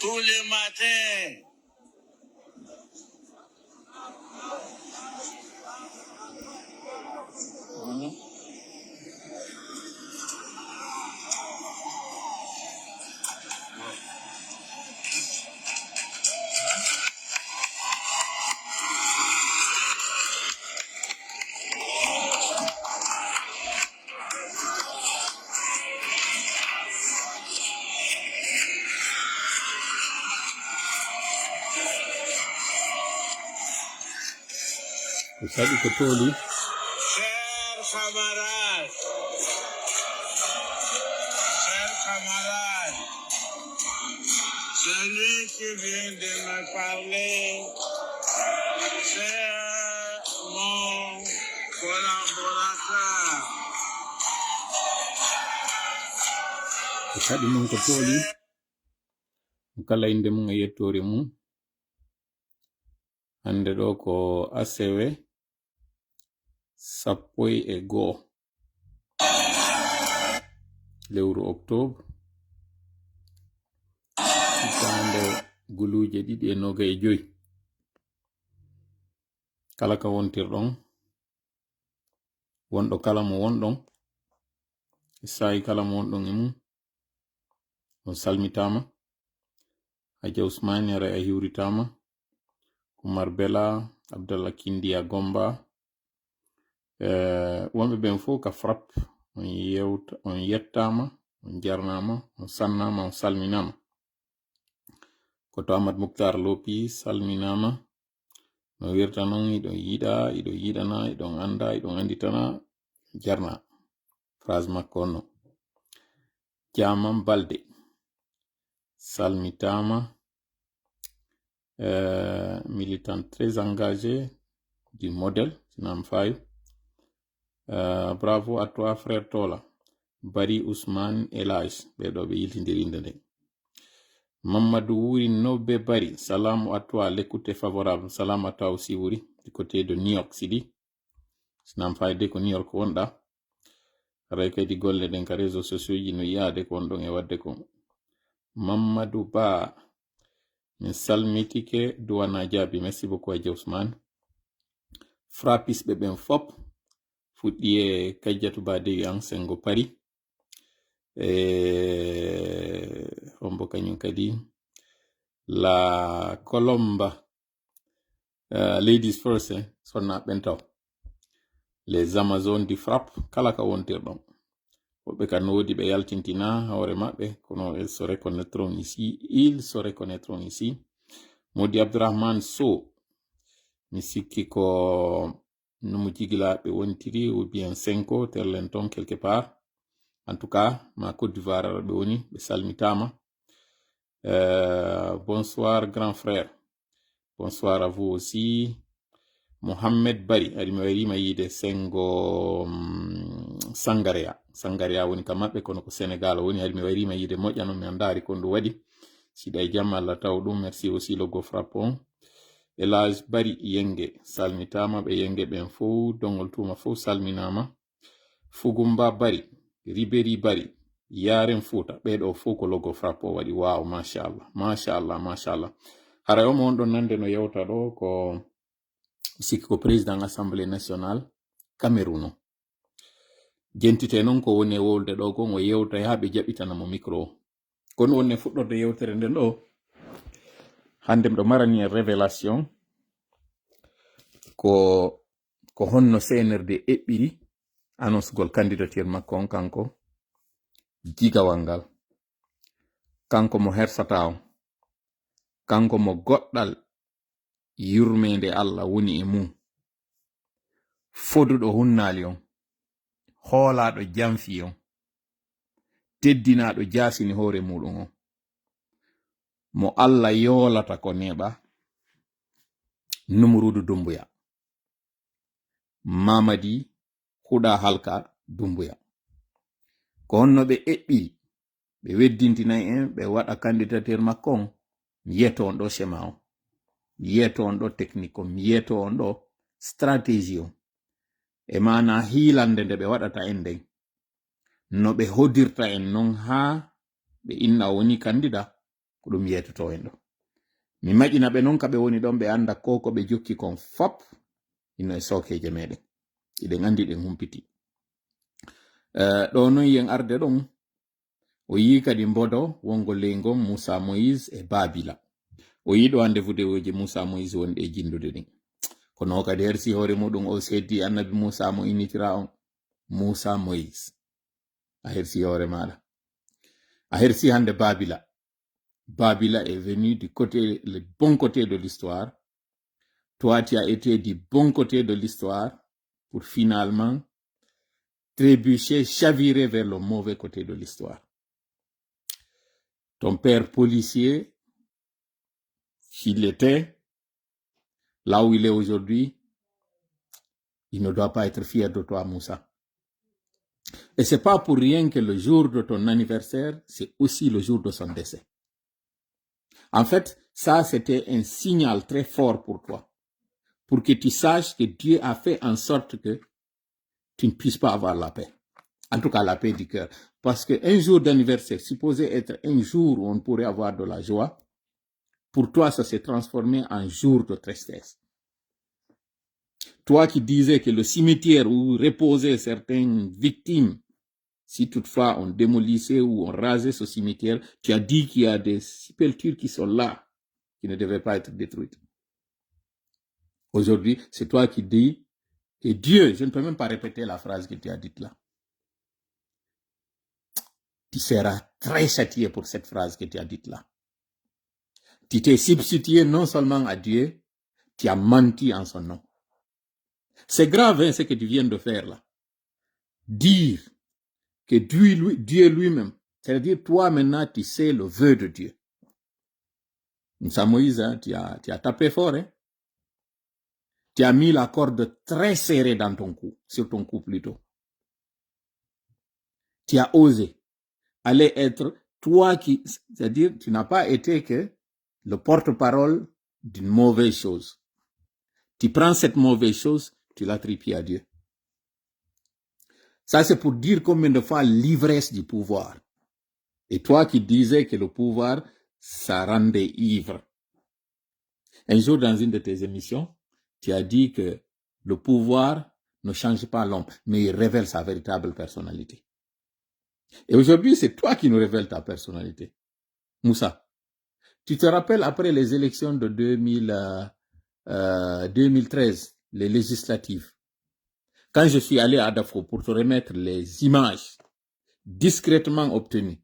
tous les matins. Chers camarades, celui qui vient de me parler, c'est mon collaborateur. Kadi mon ko toli kala inde mum e yettore mum hande ɗo ko asewe 11 lewru octobre hitande guluje 225 kala ka wontirɗon wonɗo kala mo wonɗon sayi kala mo wonɗon e mum on salmitama Haja Ousmane Yara a hiwritama Oumar Bella Abdallah Kindia Gomba wonɓe ben fof ka frappe on yettama on jarnama on sannama on salminama ko to Ahmad Mouktar Lopi salminama no wirta non iɗon yiɗa iɗon yiɗana iɗon anda iɗon anditana jarna phrase makko no Jaman Balde salmitama militant très engagé du modèle Sinam Faye. Bravo à toi frère Tola Bari Ousmane Elaj ɓeɗo ɓe yiltidirinde nde Mamadou Wuri Nobe Bari salam à toi l'écoute est favorable salam à toi aussi Wuri du côté de New York City Sinam Faye de ko New York wonɗa ray kadi golle ɗen ka réseaux sociaux ji no yiyade ko on ɗon e wadde ko Mamadou Ba min salmitike duwana jaabi merci beaucoup Haja Ousmane frappis ɓe ɓen fop fuɗɗi e Kajjatu Badewi an sengo Paris hombo kañum kadi la Colomba ladies first sonna ɓen taw les Amazones di frappe kala ka wontirɗon woɓɓe ka nodi ɓe yaltintina hawre maɓɓe kono ils se reconnaîtront ici Modi Abdourahmane So mi sikki ko numu jigilaɓe wontiri ou bien Senko terlenton quelque part en tout cas ma Côte d'Ivoire ɓe woni ɓe salmitama bonsoir grand frère bonsoir à vous aussi Mohamed Bari ari mi warima yide sengo Sangaria woni kam maɓɓe kono ko Sénégal woni ari mi warima yide moƴƴano mi andari ko ndu waɗi siɗa e jam Allah taw ɗum merci aussi le go frappon Elage Bari Yenge salmitama ɓe Yenge ɓen fo dongol tuma fo salminama Fugumba Bari Ribéry Bari Yaren Fouta ɓeɗo fo ko logo frappo waɗi wow machallah haray omo on ɗon nande no yewta ɗo ko sikki ko président assemblée nationale Cameroun jentite non ko woni wolde ɗo gon o yewta ha ɓe jaɓitana mo micro kono wonne fuɗɗorde yewtere nden ɗo hande mɗo marani en révélation ko honno CNRD eɓɓiri annonce gol candidature makko on kanko jigawal ngal kanko mo hersata on kanko mo goɗɗal yurmede Allah woni e mum foduɗo hunnali on hoolaɗo jamfi on teddinaɗo jasini hoore muɗum on mo Allah yoolata ko neɓa Numurudu Dumbuya Mamadi Huɗa Halka Dumbuya ko honno ɓe eɓɓiri ɓe weddintinay en ɓe waɗa candidature makko on mi yeto on ɗo schéma on mi yeto on ɗo technique on mi yeto on ɗo stratégie on e mana hiilande nde ɓe waɗata en nden no ɓe hodirta en non ha ɓe inna woni candidat ko ɗum yeytoto en ɗo. Mi maƴina ɓe noon kaɓe woni ɗon ɓe anda ko ɓe jokki kon fop ino e sokeje meɗen iɗen andi ɗen humpiti. Ɗo noon yen arde ɗon o yi kadi mbodo wongo leyngom Moussa Moïse e Babila. O yiɗo hande vudewoji Moussa Moïse wonɗe e jindude ɗin. Kono kadi hersi hoore muɗum o seddi annabi Moussa mo initira on Moussa Moïse. A hersi hoore maɗa. A hersi hande Babila. Babila est venu du côté, le bon côté de l'histoire. Toi, tu as été du bon côté de l'histoire pour finalement trébucher, chavirer vers le mauvais côté de l'histoire. Ton père policier, s'il était là où il est aujourd'hui, il ne doit pas être fier de toi, Moussa. Et c'est pas pour rien que le jour de ton anniversaire, c'est aussi le jour de son décès. En fait, ça, c'était un signal très fort pour toi. Pour que tu saches que Dieu a fait en sorte que tu ne puisses pas avoir la paix. En tout cas, la paix du cœur. Parce qu'un jour d'anniversaire, supposé être un jour où on pourrait avoir de la joie, pour toi, ça s'est transformé en jour de tristesse. Toi qui disais que le cimetière où reposaient certaines victimes, si toutefois on démolissait ou on rasait ce cimetière, tu as dit qu'il y a des sépultures qui sont là, qui ne devaient pas être détruites. Aujourd'hui, c'est toi qui dis que Dieu, je ne peux même pas répéter la phrase que tu as dite là. Tu seras très châtié pour cette phrase que tu as dite là. Tu t'es substitué non seulement à Dieu, tu as menti en son nom. C'est grave hein, ce que tu viens de faire là. Dire que Dieu lui-même, c'est-à-dire toi maintenant tu sais le vœu de Dieu. Moussa Moïse, hein, tu as tapé fort. Hein? Tu as mis la corde très serrée dans ton cou, sur ton cou plutôt. Tu as osé aller être toi qui, c'est-à-dire tu n'as pas été que le porte-parole d'une mauvaise chose. Tu prends cette mauvaise chose, tu l'attribues à Dieu. Ça, c'est pour dire combien de fois l'ivresse du pouvoir. Et toi qui disais que le pouvoir, ça rendait ivre. Un jour, dans une de tes émissions, tu as dit que le pouvoir ne change pas l'homme, mais il révèle sa véritable personnalité. Et aujourd'hui, c'est toi qui nous révèles ta personnalité. Moussa, tu te rappelles après les élections de 2013, les législatives, quand je suis allé à Dafo pour te remettre les images discrètement obtenues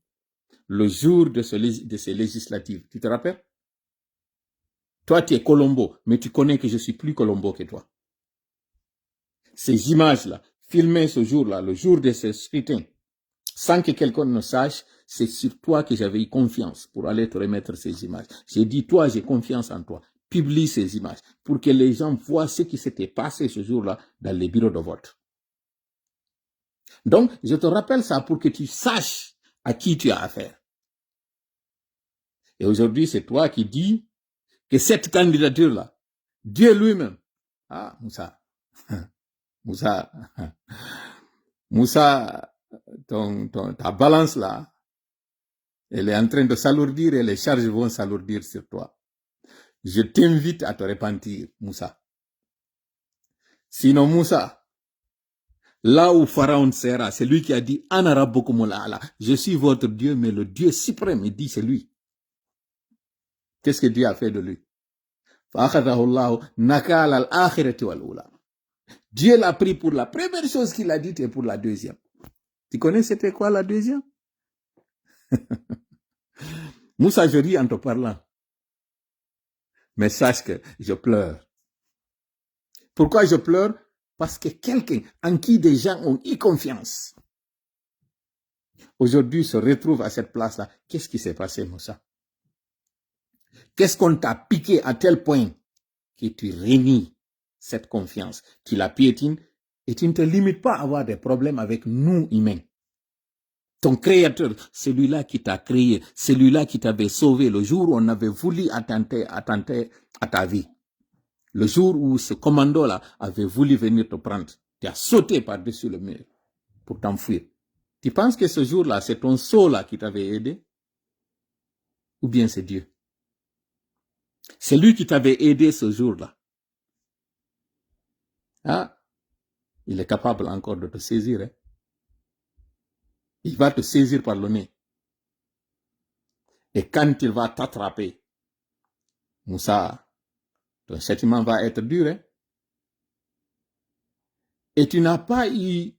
le jour de ces législatives, tu te rappelles? Toi, tu es Colombo, mais tu connais que je suis plus Colombo que toi. Ces images-là, filmées ce jour-là, le jour de ce scrutin, sans que quelqu'un ne sache, c'est sur toi que j'avais eu confiance pour aller te remettre ces images. J'ai dit, toi, j'ai confiance en toi. Publie ces images pour que les gens voient ce qui s'était passé ce jour-là dans les bureaux de vote. Donc, je te rappelle ça pour que tu saches à qui tu as affaire. Et aujourd'hui, c'est toi qui dis que cette candidature-là, Dieu lui-même, ah, Moussa, Moussa, ta balance là, elle est en train de s'alourdir et les charges vont s'alourdir sur toi. Je t'invite à te repentir, Moussa. Sinon, Moussa, là où Pharaon sera, c'est lui qui a dit, Ana rabbukumul a'la, je suis votre Dieu, mais le Dieu suprême, il dit, c'est lui. Qu'est-ce que Dieu a fait de lui? Dieu l'a pris pour la première chose qu'il a dite et pour la deuxième. Tu connais c'était quoi la deuxième? Moussa, je ris en te parlant. Mais sache que je pleure. Pourquoi je pleure? Parce que quelqu'un en qui des gens ont eu confiance, aujourd'hui se retrouve à cette place-là. Qu'est-ce qui s'est passé, Moussa? Qu'est-ce qu'on t'a piqué à tel point que tu renies cette confiance, tu la piétines et tu ne te limites pas à avoir des problèmes avec nous humains. Ton créateur, celui-là qui t'a créé, celui-là qui t'avait sauvé le jour où on avait voulu attenter à ta vie. Le jour où ce commando-là avait voulu venir te prendre, tu as sauté par-dessus le mur pour t'enfuir. Tu penses que ce jour-là, c'est ton saut-là qui t'avait aidé? ou bien c'est Dieu? C'est lui qui t'avait aidé ce jour-là. Ah, il est capable encore de te saisir. Hein? Il va te saisir par le nez. Et quand il va t'attraper, Moussa, ton châtiment va être dur. Hein? Et tu n'as pas eu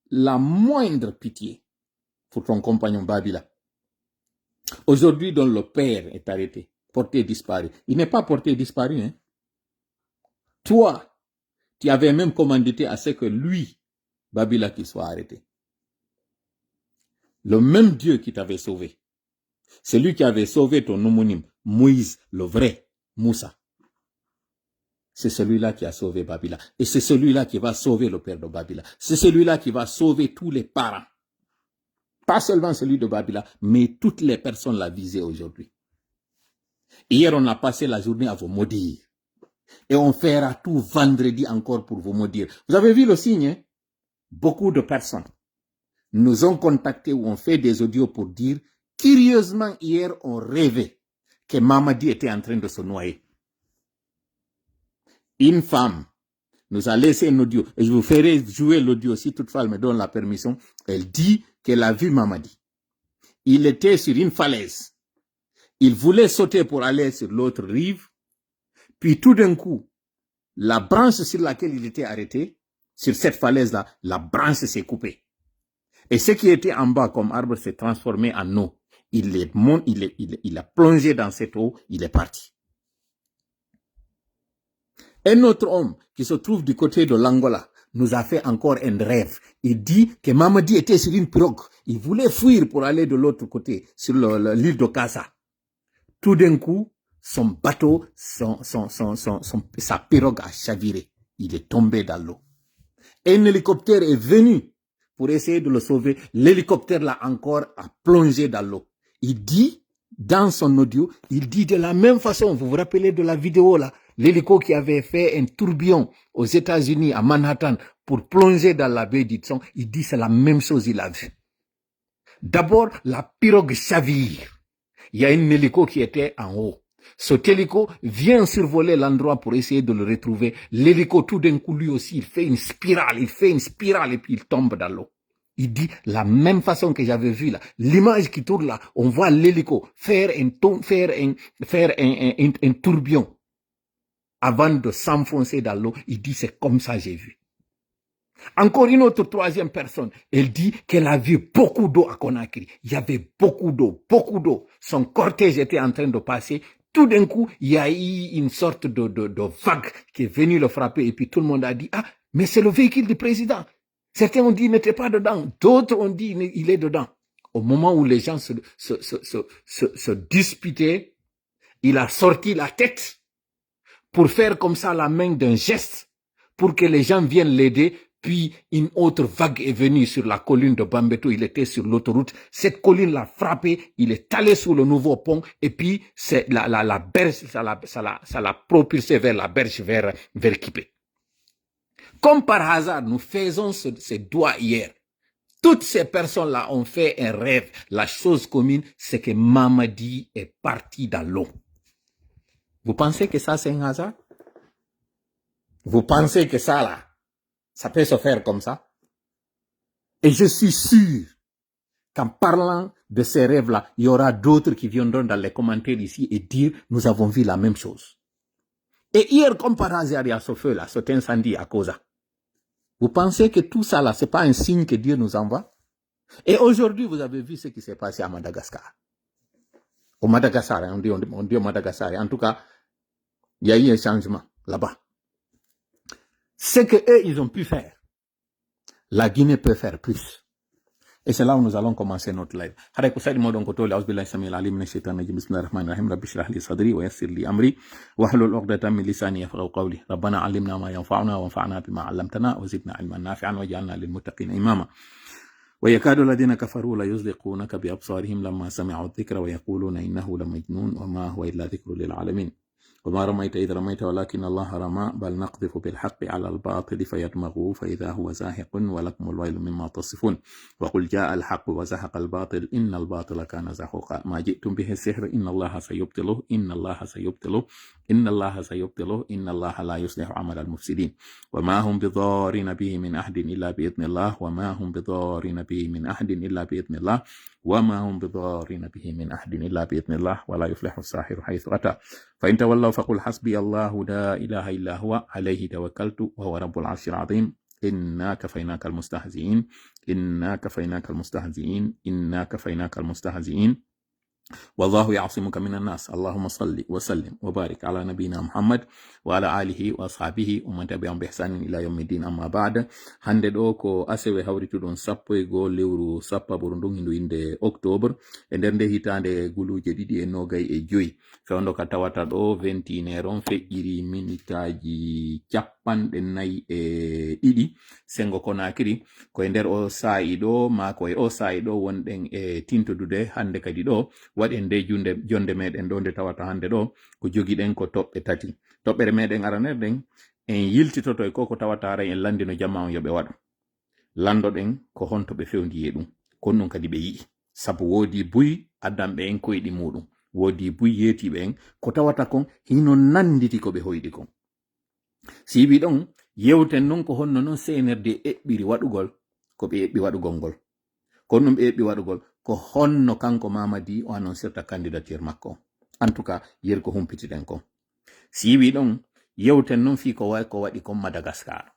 la moindre pitié pour ton compagnon Babila. Aujourd'hui, dont le père est arrêté, porté disparu. Il n'est pas porté disparu. Hein? Toi, tu avais même commandité à ce que lui, Babila, qu'il soit arrêté. Le même Dieu qui t'avait sauvé. C'est lui qui avait sauvé ton homonyme, Moïse, le vrai, Moussa. C'est celui-là qui a sauvé Babila. Et c'est celui-là qui va sauver le père de Babila. C'est celui-là qui va sauver tous les parents. Pas seulement celui de Babila, mais toutes les personnes l'a visé aujourd'hui. Hier, on a passé la journée à vous maudire. Et on fera tout vendredi encore pour vous maudire. Vous avez vu le signe, hein? Beaucoup de personnes nous ont contactés ou ont fait des audios pour dire, curieusement, hier, on rêvait que Mamadi était en train de se noyer. Une femme nous a laissé un audio, et je vous ferai jouer l'audio si toutefois elle me donne la permission. Elle dit qu'elle a vu Mamadi. Il était sur une falaise. Il voulait sauter pour aller sur l'autre rive. Puis tout d'un coup, la branche sur laquelle il était arrêté, sur cette falaise-là, la branche s'est coupée. Et ce qui était en bas comme arbre s'est transformé en eau. Il a plongé dans cette eau, il est parti. Un autre homme qui se trouve du côté de l'Angola nous a fait encore un rêve. Il dit que Mamadi était sur une pirogue. Il voulait fuir pour aller de l'autre côté, sur l'île de Casa. Tout d'un coup, son bateau, sa pirogue a chaviré. Il est tombé dans l'eau. Un hélicoptère est venu pour essayer de le sauver. L'hélicoptère l'a encore a plongé dans l'eau. Il dit, dans son audio, il dit de la même façon, vous vous rappelez de la vidéo là, l'hélico qui avait fait un tourbillon aux États-Unis, à Manhattan, pour plonger dans la baie d'Hudson, il dit c'est la même chose il a vu. D'abord, la pirogue chavire. Il y a un hélico qui était en haut. Cet hélico vient survoler l'endroit pour essayer de le retrouver. L'hélico, tout d'un coup, lui aussi, il fait une spirale et puis il tombe dans l'eau. Il dit, la même façon que j'avais vu là, l'image qui tourne là, on voit l'hélico faire un tourbillon avant de s'enfoncer dans l'eau. Il dit, c'est comme ça j'ai vu. Encore une autre troisième personne, elle dit qu'elle a vu beaucoup d'eau à Conakry. Il y avait beaucoup d'eau. Son cortège était en train de passer. Tout d'un coup, il y a eu une sorte de vague qui est venue le frapper et puis tout le monde a dit, ah, mais c'est le véhicule du président. Certains ont dit qu'il n'était pas dedans. D'autres ont dit qu'il est dedans. Au moment où les gens se disputaient, il a sorti la tête pour faire comme ça la main d'un geste pour que les gens viennent l'aider. Puis une autre vague est venue sur la colline de Bambeto. Il était sur l'autoroute. Cette colline l'a frappé. Il est allé sous le nouveau pont. Et puis la berge, ça l'a propulsé vers la berge vers Kipé. Comme par hasard, nous faisons ces doigts hier. Toutes ces personnes-là ont fait un rêve. La chose commune, c'est que Mamadi est parti dans l'eau. Vous pensez que ça, c'est un hasard? Vous pensez que ça, là, ça peut se faire comme ça? Et je suis sûr qu'en parlant de ces rêves-là, il y aura d'autres qui viendront dans les commentaires ici et dire, nous avons vu la même chose. Et hier, comme par hasard, il y a ce feu-là, cet incendie à Koza. Vous pensez que tout ça là, c'est pas un signe que Dieu nous envoie? Et aujourd'hui, vous avez vu ce qui s'est passé à Madagascar. Au Madagascar, on dit au Madagascar. En tout cas, il y a eu un changement là-bas. Ce que eux, ils ont pu faire, la Guinée peut faire plus. Et c'est là où nous allons commencer notre live. حضرتك أسأل مودون كتولي أعوذ بالله السميع العليم من الشيطان الرجيم بسم الله الرحمن الرحيم رب اشرح لي صدري ويسر لي أمري واحلل عقدة من لساني يفقهوا قولي ربنا علمنا ما ينفعنا وانفعنا بما علمتنا وزدنا علما نافعا واجعلنا للمتقين إماما ويكاد الذين كفروا ليزلقونك بأبصارهم لما سمعوا الذكر ويقولون إنه لمجنون وما هو إلا ذكر للعالمين وما رميت إذ رميت ولكن الله رمى بل نقذف بالحق على الباطل فيدمغه فإذا هو زاهق ولكم الويل مما تصفون وقل جاء الحق وزهق الباطل إن الباطل كان زهوقا ما جئتم به السحر إن الله سيبطله إن الله سيبطله إن الله سيبطله إن الله لا يصلح عمل المفسدين وما هم بضارين به من أحد إلا بإذن الله وما هم بضارين به من أحد إلا بإذن الله وما هم بضارين به من أحد إلا بإذن الله ولا يفلح الساحر حيث أتى فإن تولوا فقل حسبي الله لا إله إلا هو عليه توكلت وهو رب العرش العظيم إنا كفيناك المستهزئين إنا كفيناك المستهزئين إنا كفيناك المستهزئين والله يعصمك من الناس اللهم صل وسلم وبارك على نبينا محمد وعلى آله وأصحابه ومن تبعهم بإحسان إلى يوم الدين أما بعد hande ɗo ko asewe hawrituɗon 1 lewru 10 ɓurndun hindu inde octobre e nder nde hitande guluje 2.25 fewndo ka tawata ɗo 21 feƴƴiri minitaji 42 sengo konakiri koye nder o sa'i ɗo ma koye o sa'i ɗo wonɗen e tintodude hande kadi ɗo waɗen nde jonde meɗen ɗo nde tawata hande ɗo ko jogiɗen ko toɓɓe 3 toɓɓere meɗen aranerɗen en yiltitoto e ko tawata ara en landino jamma on yoɓe waɗa landoɗen ko honto ɓe fewdiye ɗum kon ɗum kadi ɓe yi'i sabu woodi buy addanɓe en koyɗi muɗum woodi buy yetiɓe en ko tawata kon hino nanditi ko ɓe hoyɗi kon sibi ɗon yewten non ko honno non CNRD eɓɓiri waɗugol ko ɓe eɓɓi waɗugol ngol kon ɗum ɓe eɓɓi waɗugol ko honno kanko Mamadi o annoncirta candidature makko en tout cas yer ko humpitiɗen kon siwi ɗon yewten non fi ko waɗi kon Madagascar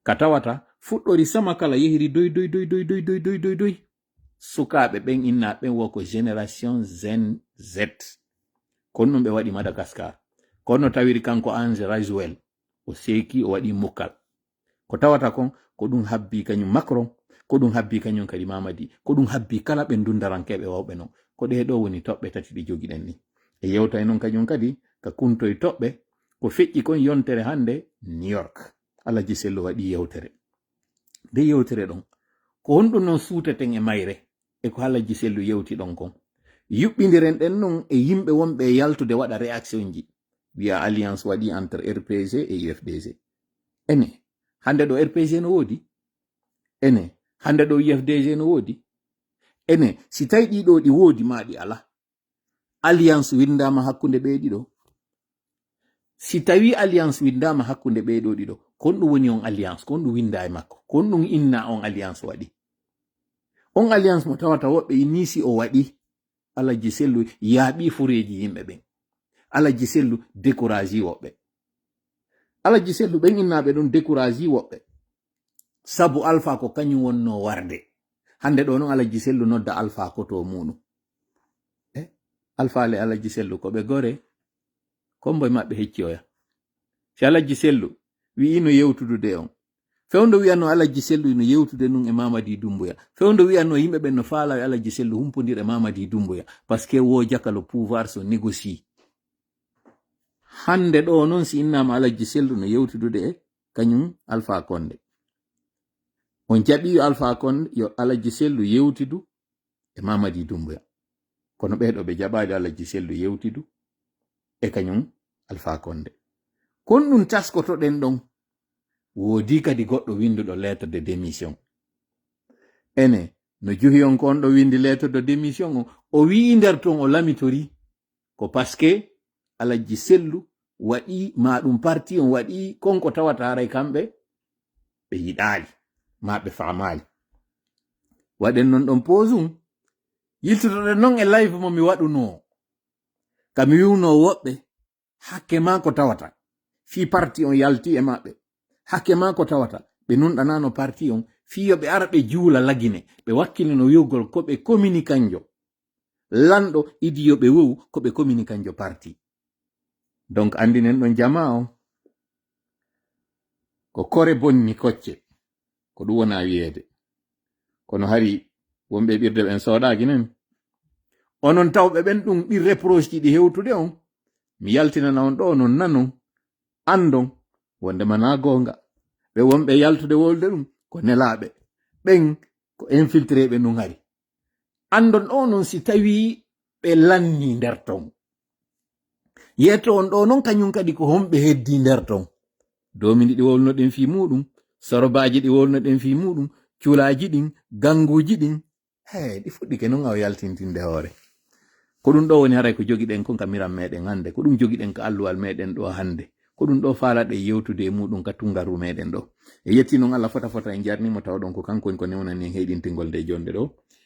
ka tawata fuɗɗori sama kala yehiri doy sukaɓe ɓen innaɓe wo ko génération Gen Z kon ɗum ɓe waɗi Madagascar kon no tawiri kanko Ange Rajwell o seki o waɗi mukkal ko tawata kon ko ɗum habbi kañum Macron ko ɗum habbi kañum kadi Mamadi ko ɗum habbi kala ɓe dundarankeɓe wawɓe non ko ɗe ɗo woni toɓɓe 3 ɗi jogiɗen ni e yewtay non kañum kadi ka kuntoye toɓɓe ko feƴƴi kon yontere hande New York Alaji Sello waɗi yewtere nde yewtere ɗon ko honɗum non suuteten e mayre e ko Alaji Sello yewti ɗon kon yuɓɓidiren ɗen non e yimɓe wonɓe yaltude waɗa réaction ji wiya alliance waɗi entre RPG et UFDG ene hande ɗo RPG no woodi ene hande ɗo UFDG no woodi ene si tawi ɗiɗo ɗi woodi ma ɗi ala alliance windama hakkunde ɓe ɗiɗo si tawi alliance windama hakkunde ɓe ɗo ɗiɗo kon ɗum woni on alliance kon ɗum winda e makko kon ɗum inna on alliance waɗi on alliance mo tawata woɓɓe nisi o waɗi Alaji Sellu yaaɓi fureji yimɓe ɓen Alaji Sellu découragi woɓɓe Alaji Sellu ɓen innaɓe ɗon découragi woɓɓe sabu Alpha ko kañum wonno warde hande ɗo non Alaji Sellu nodda Alpha ko to muɗum Alpha le Alaji Sellu ko ɓe gore komboye maɓɓe heccoya si Alaji Sellu wi'ino yewtudude on fewndo wi'anno Alaji Sellu no yewtude nun e Mamadi Doumbouya fewndo wi'anno yimɓe ɓen no faala e Alaji Sellu humpodira e Mamadi Doumbouya par ce que wo jaka le pouvoir so négocie hande ɗo non si innama Alaji Sellu no yewtudude e kañum Alpha Condé on jaɓi Alpha Condé yo Alaji Sellu yewtidu e Mamadi Doumbouya kono ɓeɗo ɓe jaɓaade Alaji Sellu yewtidu e kañum Alpha Condé kon ɗum taskotoɗen ɗon woodi kadi goɗɗo winduɗo lettre de démission ene no juhi on ko on ɗo windi lettre de démission o wi'i nder ton o lamitori ko parce que Alaji Sellu waɗi ma ɗum parti on waɗi konko tawata haray kamɓe ɓe yiɗaali ma ɓe faamaali waɗen non ɗon posum yiltotoɗen non e live mo mi waɗuno kami wiwno woɓɓe hakke ma ko tawata fi parti on yalti e maɓɓe hakke ma ko tawata ɓe nunɗanano parti on fiyo ɓe ara ɓe juula lagine ɓe wakkilino wiwgol ko ɓe communicanjo lanɗo idiyo ɓe wowu ko ɓe communicanjo parti donc andinen ɗon jama on ko kore bonni kocce ko ɗum wona wiyeede kono hari wonɓe ɓirde ɓen soɗaki nen onon tawɓe ɓen ɗum ɗi reproche ji ɗi hewtude on mi yaltinana on ɗo onon nanon andon wondema na gonga ɓe wonɓe yaltude wolde ɗum ko nelaɓe ɓen ko infiltré ɓe nun hari andon ɗo non si tawi ɓe lanni nder ton yetto on ɗo non kañum kadi ko homɓe heddi nder ton domini ɗi wolnoɗen fi muɗum sorobaji ɗi wolnoɗen fi muɗum culaji ɗin ganguji ɗin ɗi fuɗɗike non aw yaltintinde hoore ko ɗum ɗo woni haray ko jogiɗen kon ka miram meɗen hande ko ɗum jogiɗen ka alluwal meɗen ɗo hande ko ɗum ɗo faalaɗe yewtude e muɗum ka tungaru meɗen ɗo e yetti noon Allah fota en jarnimo tawɗon ko kanko en ko newnani en heɗintingol nde jonde ɗo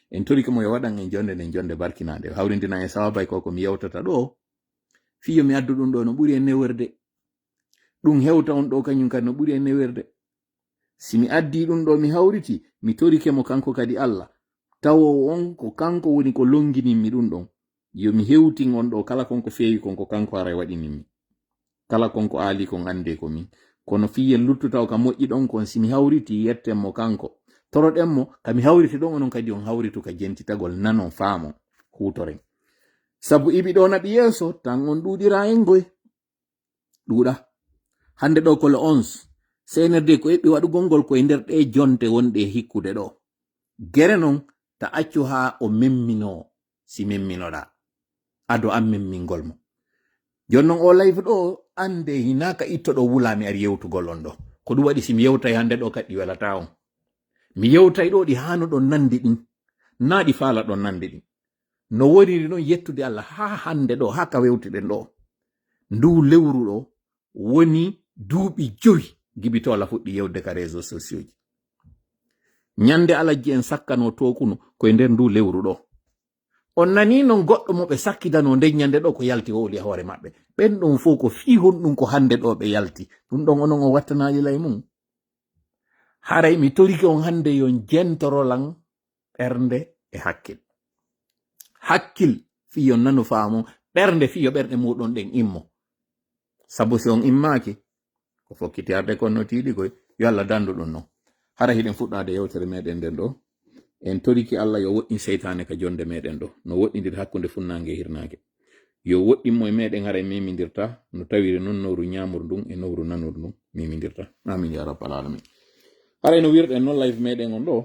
en tori mo yo waɗan en jonde nden jonde barkinade hawrindina en sawabay ko mi yewtata ɗo fiyo mi addu ɗum ɗo no ɓuri en newerde ɗum hewta on ɗo kañum kadi no ɓuri en newerde si mi addi ɗum ɗo mi hawriti mi torike mo kanko kadi Allah tawo on ko kanko woni ko longininmi ɗum ɗon yo mi hewtin on ɗo kala konko feewi konko kanko aray waɗininmi kala konko aali kon ande ko min kono fiyel luttutaw ka moƴƴi ɗon kon si mi hawriti yetten mo kanko toroɗen mo kami hawriti ɗon onon kadi on hawritu ka jentitagol nanon faamo hutoren sabu iɓi ɗo naɓi yeeso tan on ɗuɗira en goy ɗuuɗa hande ɗo ko le 11 senerde ko eɓɓi waɗugol ngol koye nder ɗe jonte wonɗe hikkude ɗo gere non ta accu ha o memmino si memminoɗa ado an memmingol mo jonnon o live ɗo ande hinaka ittoɗo wulami ari yewtugol on ɗo ko ɗum waɗi si mi yewtay hande ɗo kadi welata on mi yewtay ɗo ɗi hano ɗon nandi ɗin na ɗi faala ɗon nandi ɗin no woniri ɗon yettude Allah ha hande ɗo ha ka wewtiɗen ɗo ndu lewru ɗo woni duuɓi 5 gibito Allah fuɗɗi yewde ka réseaux sociaux ji nyande alaji en sakkano tokuno koye nder ndu lewru ɗo on nani non goɗɗo mo ɓe sakkidano nden nyande ɗo ko yalti wowli hoore maɓɓe ɓen ɗon fof ko fi honɗum ko hande ɗo ɓe yalti ɗum ɗon onon o wattanaji lay mum haray mi toriki on hande yon jentorolan ɓernde e hakkil fiyo nanu faamo ɓernde fiyo ɓerɗe muɗon ɗen immo sabu si on immaki ko fokkiti arde konno tiiɗi koy yo Allah dandu ɗum non hara hiɗen fuɗɗade yewtere meɗen nden ɗo en toriki Allah yo woɗɗin seytane ka jonde meɗen ɗo no woɗɗidir hakkunde funnange e hirnage yo woɗɗinmo e meɗen hara mimidirta no tawiri non nowru ñamur ndun e nowru nanur ndun mimidirta amin ya rabbal alamin haray no wirɗen noon live meɗen on ɗo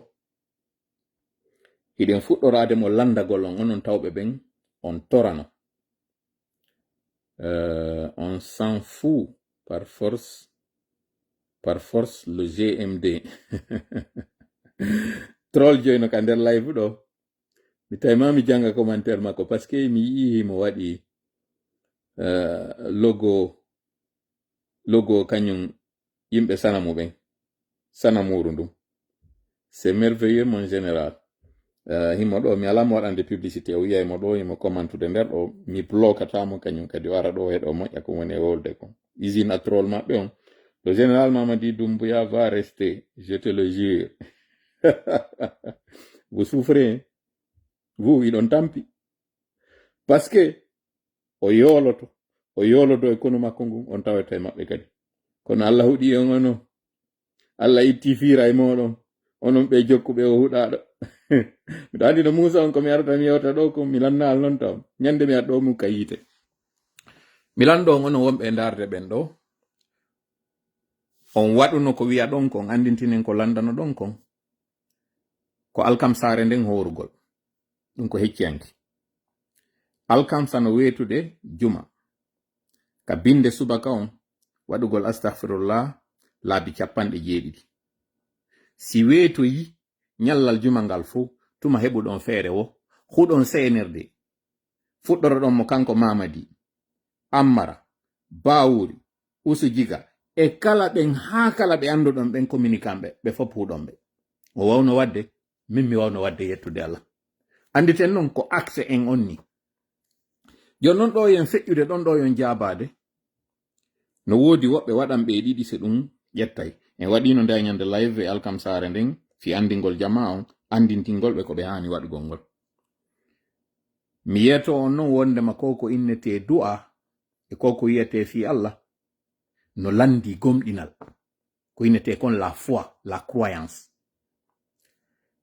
hiɗen fuɗɗorade mo landagol on onon tawɓe ɓen on torano on s'en fout par force le GMD troll joyno ka nder live ɗo mi tawima mi janga commentaire makko par ce que mi yii mo waɗi logo kañum yimɓe sanamuɓen sanamuru ndum c'est merveilleux mon général himo ɗo mi ala mo waɗande publicité o wiyay mo ɗo himo commentude nder ɗo mi blokatamo kañum kadi wara ɗo heɗo moƴƴa ko woni e wolde ko usine à troll maɓɓe on le général Mamadi Doumbouya va rester je te le jure vous souffrez vous iɗon tampi parce que o yoloto e kono makko ngun on tawete e maɓɓe kadi kono Allah huɗi on ono Allah itti fiira e moɗon onon ɓe jokkuɓe o huɗaɗo miɗo andi no Musa on ko mi arata mi yewta ɗo ko mi lannal non taw ñande mi aɗɗo mum ka yite mi lanɗo on onon wonɓe darde ɓen ɗo on waɗuno ko wiya ɗon kon andintinen ko landano ɗon kon ko alkamsare nden horugol ɗum ko hecciyanki alkamsa no wetude juma ka binde subaka on waɗugol astahfirullah laabi 70 si wetoyi nyallal juma ngal fuu tuma heɓuɗon feere wo huɗon senirde fuɗɗoroɗon mo kanko Mamadi Ammara Bawuri Usujiga e kala ɓen ha kala ɓe anduɗon ɓen communicanɓe ɓe fof huɗon ɓe o wawno wadde min mi wawno wadde yettude Allah anditen noon ko accès en on ni jonnon ɗo yen feƴƴude ɗon ɗo yon jabade no woodi woɓɓe waɗanɓe e ɗiɗi se ɗum ƴettay en waɗino nde ñande live e alkamsare nden fi andingol jama on andintingol ɓe ko ɓe hani waɗugol ngol mi yeto on noon wondema koko innete du'a e koko wiyete fi Allah no landi gomɗinal ko innete kon la foi la croyance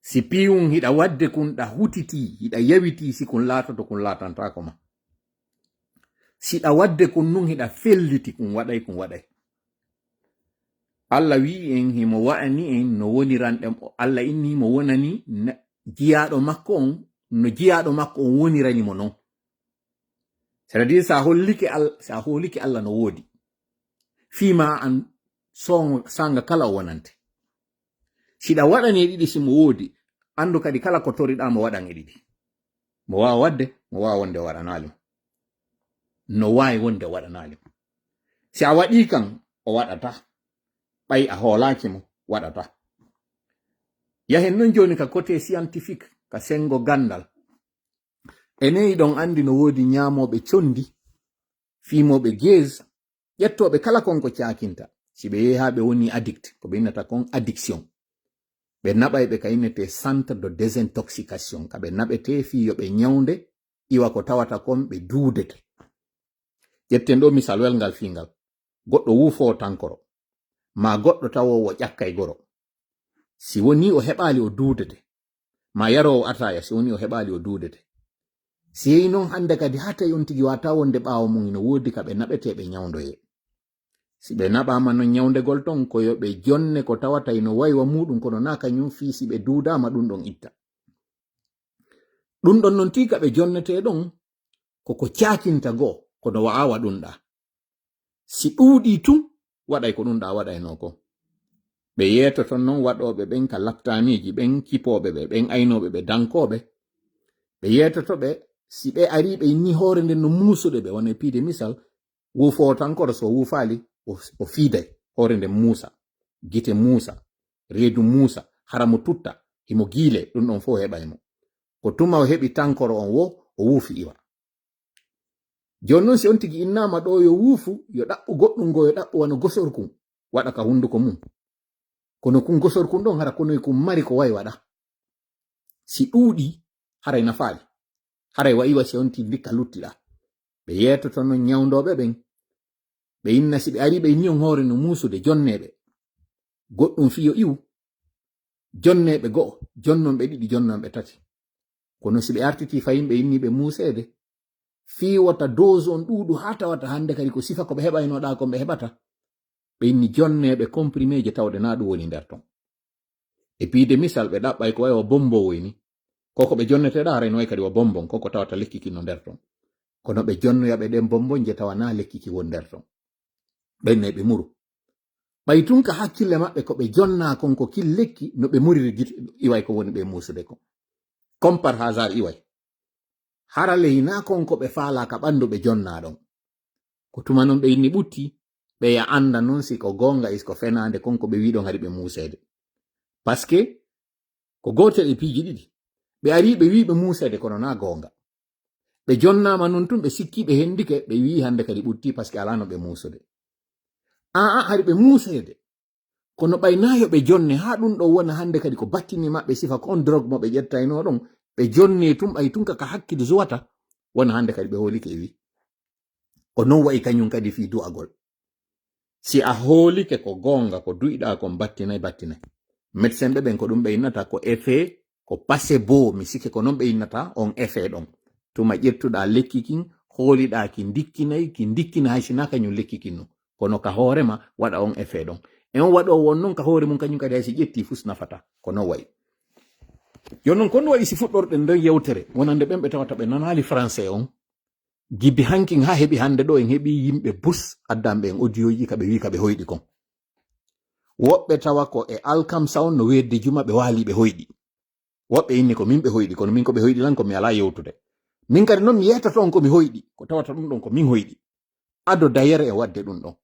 si piwum hiɗa wadde kun ɗa hutiti hiɗa yawiti si kun latoto kun latantako ma siɗa wadde kun nun hiɗa felliti kun waɗay Allah wi en himo wa'ani en no woniranɗe Allah inni mo wonani jiyaɗo makko on no jiyaɗo makko on wonirani mo non c'est-à-dire sa hollike Allah no wodi fima an sanga kala wonante sida waɗani ɗiɗi simo wodi andu kadi kala ko toriɗa mo waɗan e ɗiɗi mo wawa wadde mo wawa wonde waɗanali no wawi wonde waɗanali si a waɗi kan o waɗata ɓay a hoolaki mo waɗata yahen non joni ka côté scientifique ka sengo gandal eneyi ɗon andi no wodi ñamoɓe condi fimoɓe gez ƴettoɓe kala konko cakinta si ɓe yehi ha ɓe woni addict ko ɓe innata kon addiction ɓe naɓay ɓe ka innete centre de désintoxication ka ɓe naɓete fi yoɓe ñawde iwa ko tawata kon ɓe duudete ƴetten ɗo misal welngal fingal goɗɗo wufo tankoro ma goɗɗo tawowo ƴakkay goro si woni o heɓali o duudete ma yarowo ataya si woni o heɓali o duudete si yehi non hande kadi ha tawi on tigi wata wonde ɓawo mum no wodi ka ɓe naɓete ɓe ñawdoye si ɓe naɓama non ñawdegol ton ko yoɓe jonne ko tawata ino waywa muɗum kono na kañum fi si ɓe duudama ɗum ɗon itta ɗum ɗon non tika ɓe jonnete ɗon koko cakinta goo kono wa'awa ɗumɗa si ɗuuɗi tun waɗay ko ɗumɗa waɗayno ko ɓe yeeto ton non waɗoɓe ɓen ka laptaniji ɓen kipoɓe ɓe ɓen aynoɓe ɓe dankoɓe ɓe yeetoto ɓe si ɓe ari ɓe inni hoore nden no muusuɗe ɓe wona piide misal wuufo tankoro so wuufali o fiiday hoore nden muusa gite muusa reedu muusa hara mo tutta himo giile ɗum ɗon fof heɓaymo ko tuma o heɓi tankoro on wo o wuufi iwa joni noon si on tigi innama ɗo yo wuufu yo ɗaɓɓu goɗɗum go yo ɗaɓɓu wano gosorkun waɗa ka hunduko mum kono kun gosorkun ɗon hara kono kun mari ko wayi waɗa si ɗuuɗi haray nafaali haray wayiwa si on tigi ndikka luttiɗa ɓe yeetoto non ñawdoɓe ɓen ɓe inna si ɓe ari ɓe inni on hoore no muusude jonneɓe goɗɗum fiyo iwu jonneɓe go'o jonnon ɓe ɗiɗi jonnon ɓe tati kono si ɓe artiti fayin ɓe inni ɓe muusede fiwata dose on ɗuuɗu ha tawata hande kadi ko sifa ko ɓe heɓaynoɗa kon ɓe heɓata ɓe inni jonneɓe comprimé je tawde na ɗum woni nder ton e piide misal ɓe ɗaɓɓay ko wayi o bombo woyni koko ɓe jonneteɗa haray no way kadi o bombon koko tawata lekki kino nder ton kono ɓe jonnoyaɓe ɗen bombon je tawa na lekki ki won nder ton ɓenne ɓe muru ɓay tun ka hakkille maɓɓe ko ɓe jonna kon ko kil lekki no ɓe muriri iway ko woni ɓe musude kon comme par hasard iway hara leyna kon ko ɓe faala ka ɓandu ɓe jonna ɗon ko tuma non ɓe inni ɓutti ɓe ya anda non si ko gonga is ko fenande kon ko ɓe wiɗon hari ɓe musede parce que ko gotel e piiji ɗiɗi ɓe ari ɓe wi ɓe musede kono na gonga ɓe jonnama non tun ɓe sikki ɓe hendike ɓe wi hande kadi ɓutti parce que ala no ɓe musude hari ɓe musede kono ɓaynayo ɓe jonne ha ɗum ɗo wona hande kadi ko battini maɓɓe sifa ko on drogue mo ɓe ƴettayno ɗon ɓe jonne tum ɓay tun kaka hakkide zuwata wona hande kadi ɓe holike e wi ko non wayi kañum kadi fi du'agol si a holike ko gonga ko du'iɗa kon battinay médecin ɓe ɓen ko ɗum ɓe innata ko effet ko placebo mi sikke ko non ɓe innata on effet ɗon tuma ƴettuɗa lekki kin holiɗa ki dikkina hay sina kañum lekki kin no kono ka hoorema waɗa on effet ɗon e on waɗo won non ka hoore mum kañum kadi hay si ƴetti fus nafata ko non wayi jon non kono waɗi si fuɗɗorɗen nder yewtere wonande ɓen ɓe tawata ɓe nanali français on gibi hankin ha heɓi hande ɗo en heɓi yimɓe bus addanɓe en audioji ka ɓe wi ka ɓe hoyɗi kon woɓɓe tawa ko e alkamsa on no wedde juma ɓe waali ɓe hoyɗi woɓɓe inni ko min ɓe hoyɗi kono min ko ɓe hoyɗi lan ko mi ala yewtude min kadi noon mi yetata on ko mi hoyɗi ko tawata ɗum ɗon ko min hoyɗi ado dayere e wadde ɗum ɗon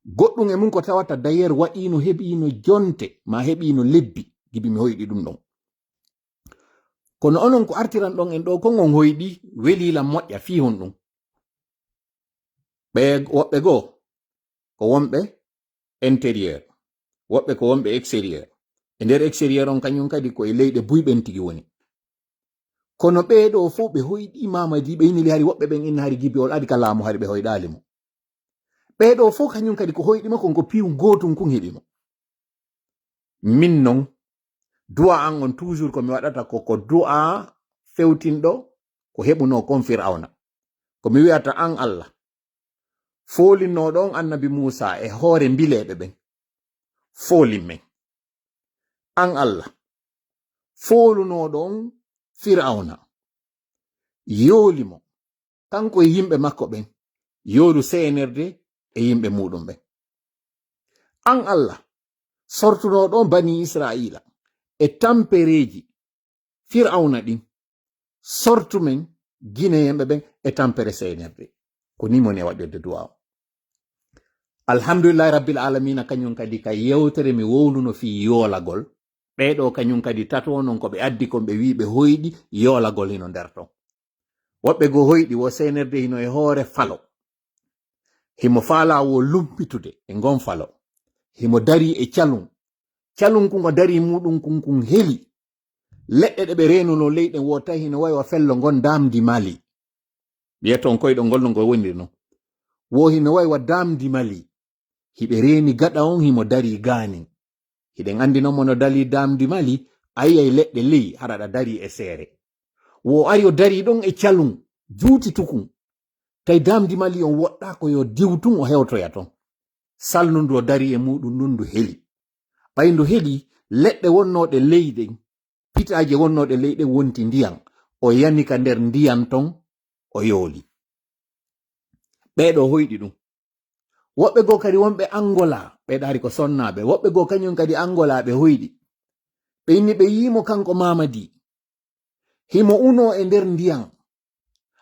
goɗɗum e mum ko tawata dayere waɗino heɓino jonte ma heɓino lebbi gibi mi hoyɗi ɗum ɗon kono onon ko artiran ɗon en ɗo kon on hoyɗi welila moƴƴa fi hon ɗum ɓe woɓɓe goo ko wonɓe intérieur woɓɓe ko wonɓe extérieur e nder extérieur on kañum kadi ko e leyɗe buyɓen tigi woni kono ɓeeɗo fof ɓe hoyɗi mamadi ɓe innili hari woɓɓe ɓen inna hari gibiol adi ka laamu hari ɓe hoyɗali mo ɓeeɗo fof kañum kadi ko hoyɗima kon ko piwu gotum kun heɓimo min non du'a an on toujours ko mi waɗata ko du'a fewtinɗo ko heɓuno kon fir'auna ko mi wi'ata an Allah folinnoɗon annabi Musa e hoore mbileɓe ɓen folin men an Allah folunoɗon fir'auna yoolimo kanko e yimɓe makko ɓen yoru CNRD e yimɓe muɗum ɓen. An Allah sortunoɗon bani Israila e tampereji Fir'auna ɗin sortumen Guinéenɓe ɓen e tampere CNRD ko ni moni e waɗirde du'a o. Alhamdulillahi rabbil alamina kañum kadi ka yewtere mi wownuno fi yoolagol ɓeɗo kañum kadi tato non ko ɓe addi kon ɓe wi ɓe hoyɗi yoolagol hino nder ton. Woɓɓe go hoyɗi wo CNRD hino e hoore falo himo faala wo lumpitude e ngon falo himo dari e calum kungo dari muɗum kun heli leɗɗe ɗe ɓe renuno leyɗen wo tawi hino wawi wa fello ngon damdi Mali wiyeton koyɗo ngol no ngo woniri non wo hino wawi wa damdi Mali hiɓe reni gaɗa on himo dari gani hiɗen andi noon mono dali damdi Mali ayiyay leɗɗe ley haraɗa dari e seere wo ari o dari ɗon e calum juuti tukun tawi damdi Mali on woɗɗa ko yo diwtun o hewtoya ton salnundu o dari e muɗum nundu heli ɓayndu heli leɗɗe wonnoɗe leyɗen pitaje wonnoɗe leyɗen wonti ndiyam o yanika nder ndiyam ton o yooli ɓeɗo hoyɗi ɗum. Woɓɓe go kadi wonɓe Angola ɓe ɗari ko sonnaɓe woɓɓe go kañum kadi Angola ɓe hoyɗi ɓe inni ɓe yimo kanko Mamadi himo uno e nder ndiyam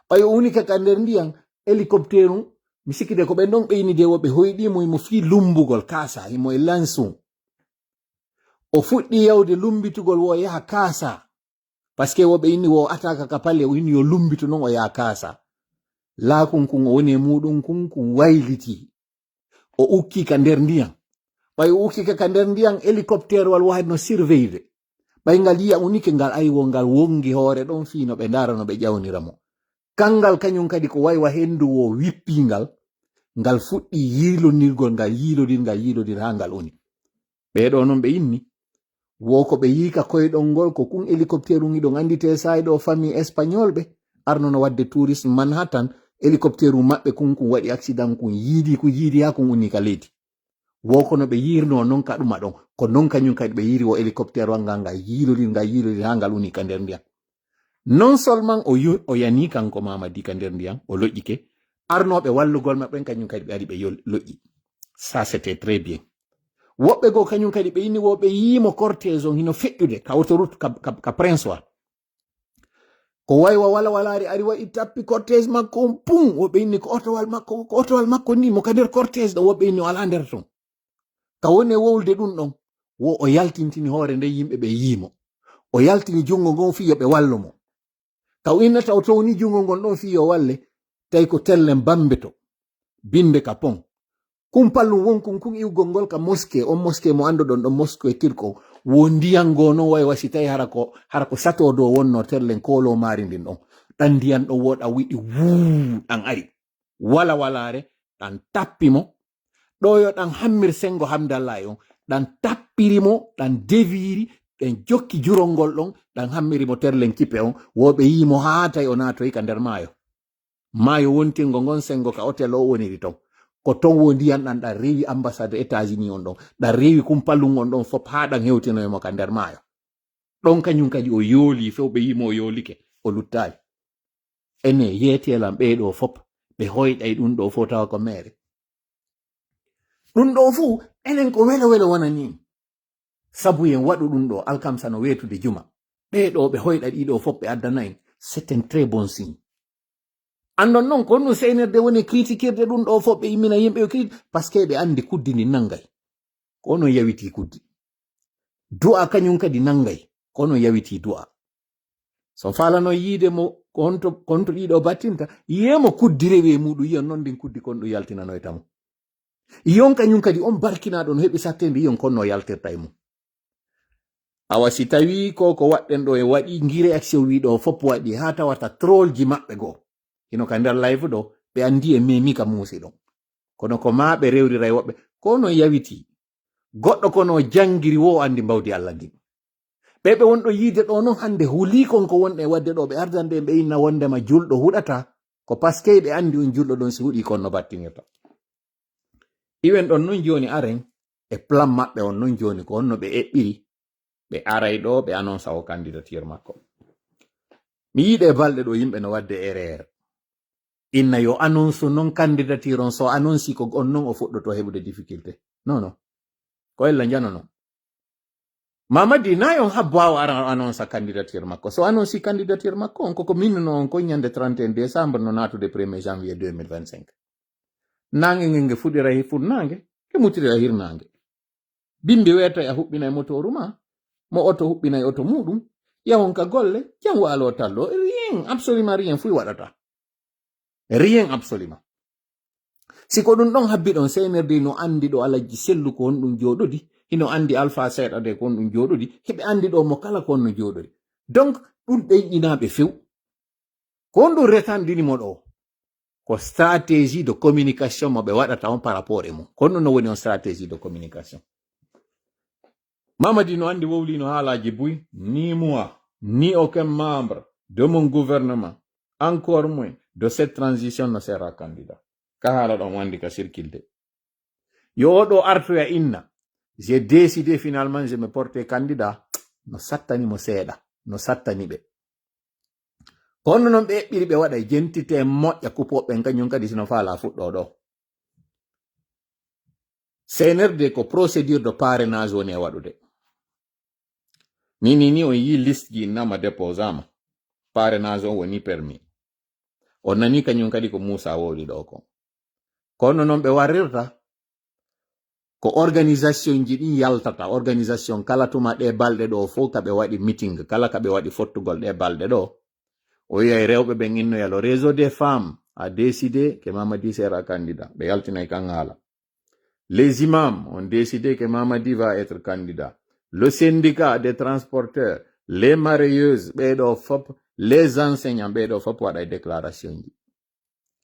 ɓay o uni kaka nder ndiyam hélicoptère mi sikkide ko ɓen ɗon ɓe inni de woɓɓe hoyɗimo himo fi lumbugol kasa himo e lansum o fuɗɗi yawde lumbitugol wo yaha kaasa par ce que woɓe inni wo ataka ka palle o inni yo lumbitu noon o yaha kaasa laakun kun o woni e muɗum kun wayliti o ukki ka nder ndiyam ɓay o ukki ka nder ndiyam hélicoptère wal wahid no surveille ɓay ngal yiya unike ngal ayiwo ngal wongi hoore ɗon fi no ɓe ndara no ɓe ƴawnira mo kangal kañum kadi ko waywa hendu wo wippingal ngal fuɗɗi yiilonirgol ngal yiilodir ha ngal uni ɓeɗo noon ɓe inni wo ko ɓe yika koyɗol ngol ko kun hélicoptère ɗon andite sayɗo famille espagnol ɓe arnono wadde tourisme Manhattan hélicoptère maɓɓe kun waɗi accident kun yiidi ha kun uni ka leydi wo kono ɓe yirno non ka ɗuma ɗon ko non kañum kadi ɓe yiri wo hélicoptère wanga ngal yiilodir ha ngal uni ka nder ndiyam non seulement o yani kanko Mamadi ka nder ndiyam o loƴƴike arnoɓe wallugol maɓɓen kañum kadi ɓe ari ɓe loƴƴi ça c'était très bien. Woɓɓe go kañum kadi ɓe inni woɓe yimo cortège on hino feƴƴude ka autoroute ka prince wa ko waywa walari ari waɗi tappi cortège makko on pum woɓe inni ko otowal makko ni mo ka nder cortège ɗo woɓe inni o ala nder ton ka woni e wowlde ɗum ɗon wo o yaltintini hoore nde yimɓe ɓe yimo o yaltini jungo ngon fi yoɓe wallumo ka innata o towni jungo ngon ɗon fi yo walle tawi ko tellen bambeto binde ka pon kumpallum wonkun kun iwgol ngol ka mosquée on mosquée mo anduɗon ɗon mosquée kirko wo ndiyam go non way wasi tawi hara ko sato do wonno terlen kolo mari ndin ɗon ɗan ndiyam ɗo woɗa wiɗi wuu ɗan ari wala walare ɗan tappimo ɗo yo ɗan hammir sengo hamdallahi on ɗan tappirimo ɗan deviri ɗen jokki jurol ngol ɗon ɗan hammirimo terlen kipe on woɓe yimo ha tawi o natoyi ka nder maayo wontingo ngon sengo ka hotel o woniri ton ko ton wo ndiyam ɗan ɗan rewi ambassade États-Unis on ɗon ɗan rewi kumpallum on ɗon fop ha ɗan hewtinoyemo ka nder maayo ɗon kañum kadi o yooli few ɓe yimo o yoolike o luttaali ene yeetelam ɓeɗo fop ɓe hoyɗay ɗum ɗo fo tawa ko mere ɗum ɗo fuu enen ko welo wona ni sabu en waɗu ɗum ɗo alkamsa no wetude juma ɓeɗo ɓe hoyɗa ɗiɗo fop ɓe addanayi c'est un très bon signe andon non ko no CNRD woni critiquirde ɗum ɗo fof ɓe immina yimɓe yo critique par ce que ɓe andi kuddi ndi nanngay ko non yawiti kuddi du'a kañum kadi nanngay ko non yawiti du'a so falano yiide mo konto ɗiɗo battinta yiyemo kuddi rewe muɗum yiyon non ndin kuddi kon ɗum yaltinanoy tamo yiyon kañum kadi on barkinaɗo no heɓi sattede yiyon konno yaltirta e mum awa si tawi ko waɗɗen ɗo e waɗi ngire action wiɗo fopp waɗi ha tawata trollji maɓɓe goo hino ka nder live ɗo ɓe andi e memi ka muusi ɗon kono ko ma ɓe rewriray woɓɓe ko no yawiti goɗɗo kono jangiri wo andi mbawdi Allah ndi ɓeɓe wonɗo yiide ɗo noon hande huulikon ko wonɗe wadde ɗo ɓe ardande ɓe inna wondema julɗo huɗata ko paske ɓe andi on julɗo ɗon si huɗi kon no battinirta iwen ɗon non joni aren e plan maɓɓe on non joni ko honno ɓe eɓɓiri ɓe aray ɗo ɓe annonce o candidature makko mi yiide balɗe ɗo yimɓe no wadde erreur inna yo annonce non candidature on so annonce ko on non o fuɗɗoto heɓude difficulté non ko ella janono Mamadi na on habbo awa annonce candidature makko so annonce candidature makko on koko minnuno on ko ñande 31 décembre no natude 1er janvier 2025 nange ngenge fuɗira hi funnange ke mutira hirnange bimbi weta ya huɓɓina e motoru ma mo oto huɓɓina e oto muɗum yahon ka golle jam walo tallo rien absolument rien fuy waɗata rien absolument siko ɗum ɗon habbi ɗon senerde no andi ɗo alajji sellu ko on ɗum joɗodi hino andi alpha seeɗa de ko on ɗum joɗodi heɓe andi ɗo mo kala ko on no joɗodi donc ɗum ɗeyƴinaɓe few ko on ɗum retandinimo ɗo ko stratégie de communication mo ɓe waɗata on par rapport e mum kono no woni on stratégie de communication Mamadi no andi wowlino haalaji buy ni moi ni aucun membre de mon gouvernement encore moins de cette transition ne sera candidat ka haala ɗon wandi ka circulde yo oɗo artoya inna j'ai décidé finalement je me porte candidat no sattanimo seeɗa no sattani ɓe kono noon ɓe eɓɓiri ɓe waɗa jentite moƴƴa kupoɓɓen kañum kadi sino faala fuɗɗo ɗo CNRD ko procédure de parrainage woni e waɗude ni on yi liste ji innama déposama parrainage on woni permis on nani kañum kadi ko Moussa wowli ɗo ko kono noon ɓe warirta ko organisation ji ɗin yaltata organisation kala tuma ɗe balɗe ɗo fof kaɓe waɗi meeting kala kaɓe waɗi fottugol ɗe balɗe ɗo o yiyay rewɓe ɓen innoya le réseau des femmes a décidé que Mamadi sera candidat ɓe yaltinay kan haala les imams ont décidé que Mamadi va être candidat le syndicat des transporteurs les mareyeuses ɓeɗo fop les enseignants ɓeɗo fop waɗay déclaration ji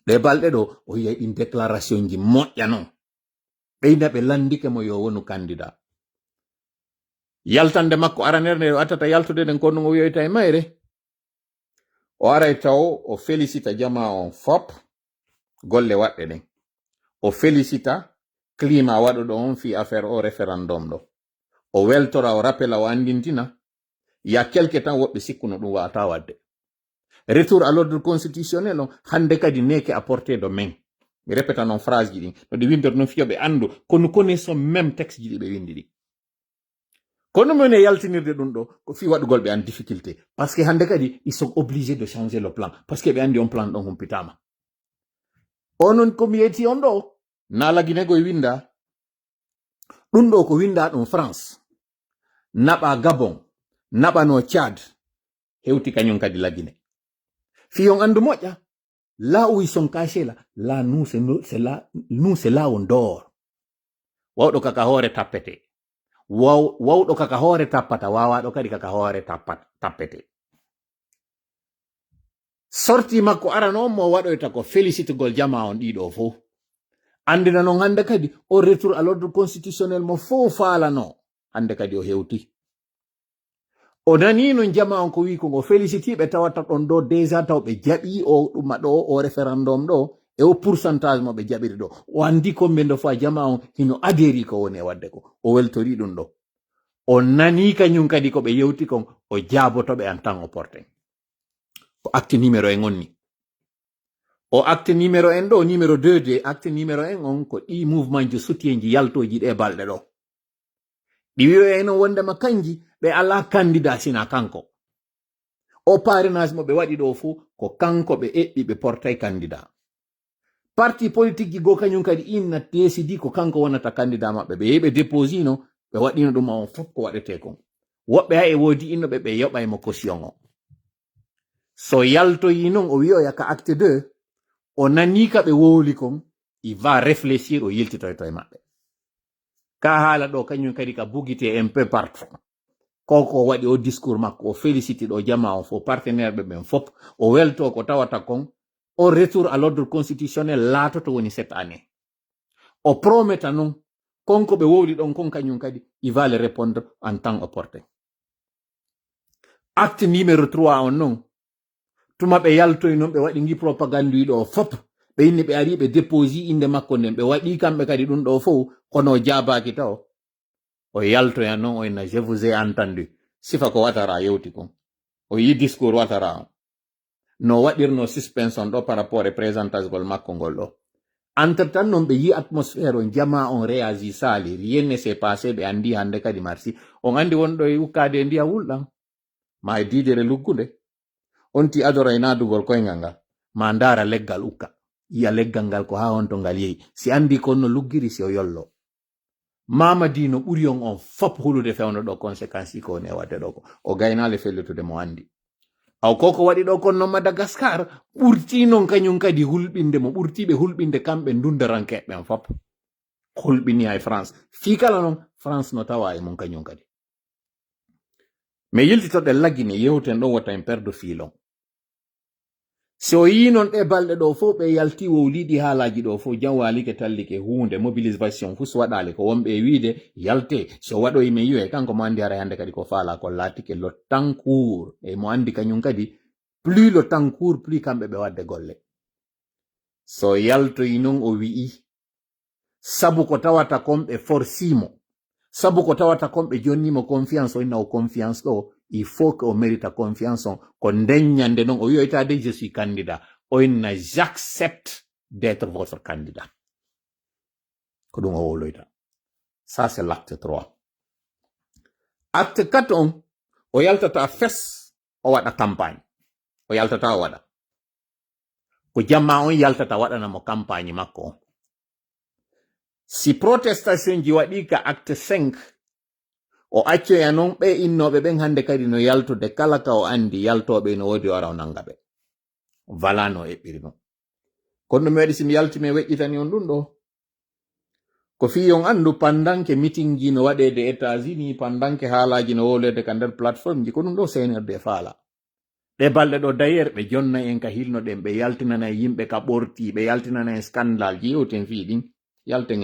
ɗe balɗe ɗo o yiyay ɗin déclaration ji moƴƴa non ɓeyda ɓe landike mo yo wonu candidat yaltande makko aranere nde o attata yaltude den kono o wiyoyta e mayre o aray taw o félicita jama on fop golle waɗɗe ɗen o félicita climat waɗuɗo on fi affaire o référendum ɗo o weltora o rappela o andintina ya quelque temps woɓɓe sikkuno ɗum wata wadde retour à l'ordre constitutionnel on hande kadi neke apporté de main mi répéta non phrase ji ɗin no ɗi windor non fiyoɓe andu ko nous connaissons même texte ji ɗi ɓe windi ɗi kono mone yaltinirde ɗum ɗo ko fi waɗugol ɓe en difficulté parce que hande kadi ils sont obligés de changer le plan parce que ɓe andi on plan ɗon humpitama onon komi yeti on ɗo nalaguinego e winda ɗum ɗo ko winda ɗum France naɓa Gabon naɓano Tchad hewti kañum kadi lagine fiyon andu moƴƴa là où ils sont cachés là nous c'est là on dort wawɗo kaka hoore tappete wawɗo kaka hoore tappata wawaɗo kadi kaka hoore tappete sorti makko arano mo waɗoyta ko félicitugol jama on ɗiɗo fof andina noon hande kadi o retour à l'ordre constitutionnel mo fof faalano hande kadi o hewti o nani no jama on ko wi ko o félicitiɓe tawata ɗon ɗo déjà taw ɓe jaɓi o ɗuma ɗo o référendum ɗo e o pourcentage mo ɓe jaɓiri ɗo o andi kombe ndo fa jama on hino adéri ko woni e wadde ko o weltori ɗum ɗo o nani kañum kadi ko ɓe yewti kon o jaabotoɓe en temps o porten ko acte numéro en on ni o acte numéro en ɗo numéro 2 de acte numéro en on ko ɗi mouvement ji soutien ji yaltoji ɗe balɗe ɗo ɗi wiyo en on wondema kanji ɓe ala candidat sina kanko o parrainage mo ɓe waɗi ɗo fuu ko kanko ɓe eɓɓi ɓe portay candidat parti politique ji goo kañum kadi inna décidi ko kanko wonata candidat maɓɓe ɓe yeɓe déposino ɓe waɗino ɗum on fof ko waɗete kon woɓɓe ha e woodi innoɓe ɓe yoɓaymo caution o so yaltoyi noon o wiyoya ka acte 2 o nani ka ɓe wowli kon il va réfléchir o yiltitoyto e maɓɓe ka haala ɗo kañum kadi ka bugite un peu partout koko waɗi o discours makko o félicite ɗo jama on fo partenaire ɓe ɓen fof o welto ko tawata kon o retour à l'ordre constitutionnel laatoto woni cette année o prometa noon konko ɓe wowli ɗon kon kañum kadi il va le répondre en temps opportun acte numéro 3 on noon tuma ɓe yaltoy noon ɓe waɗi gi propagande ɗo fop ɓe inni ɓe ari ɓe déposi inde makko nden ɓe waɗi kamɓe kadi ɗum ɗo fof kono jabaki taw o yaltoya noon o inna je vous ai entendu sifa ko watara yewti kon o yi discours watara on no waɗirno suspension ɗo par rapport e présentasgol makko ngol ɗo. Entre temps non ɓe yi atmosphére on jama on réagi sali rien ne s'est passé ɓe andi hande kadi marsi on andi wonɗo e ukkade e ndiya wulɗan ma e didere luggude on ti adora e nadugol koyngal ngal ma ndara leggal ukka yiya leggal ngal ko ha on to ngal yehi si andi konno luggiri si o yollo mamadi no ɓuri on fop hulude fewno ɗo conséquence ko ne wadde ɗo ko o gaynale fellutude mo andi aw koko waɗi ɗo kon no Madagascar ɓurti non kañum kadi hulɓinde mo ɓurtiɓe hulɓinde kamɓe dundarankeɓen fop hulɓini e France fi kala non France no tawa e mum kañum kadi mais yiltitoɗe laggine yewten ɗon wata en perde filon so yi non ɗe balɗe ɗo fo ɓe yalti wowliɗi haalaji ɗo fo jam walike tallike hunde mobilisation fu so waɗali ko wonɓe wiide yalte so waɗoyi men yiwe kanko mo andi ara hande kadi ko faala ko laatike le temps court e mo andi kañum kadi plus le temps court plus kamɓe ɓe wadde golle so yaltoyi non o wi'i sabu ko tawata komɓe forsimo sabu ko tawata komɓe jonnimo confiance o inna o confiance ɗo il faut que o mérita confiance on ko ndeññande non o wiyoytade je suis candidat o inna j'accepte d'être votre candidat ko ɗum o woloyta ça c'est l'acte 3 acte 4 on o yaltata fes o waɗa campagne o yaltata o waɗa ko jamma on yaltata waɗanamo campagne makko on si protestation ji waɗi ka acte 5 o accoya non ɓe innoɓe ɓen hande kadi no yaltude kala ka o andi yaltoɓe no wodi ora o nanga ɓe wala no eɓɓiri non kono mi waɗi simi yalti mi weƴƴitani on ɗum ɗo ko fi on andu pandanke meeting ji no waɗede États-Unis pandanke haalaji no wolede ka nder plateforme ji ko ɗum ɗo senirde faala ɗe balɗe ɗo d'ailleurs ɓe jonna en ka hilno ɗen ɓe yaltinana e yimɓe ka ɓorti ɓe yaltinana e scandale ji yewten fiɗin yalten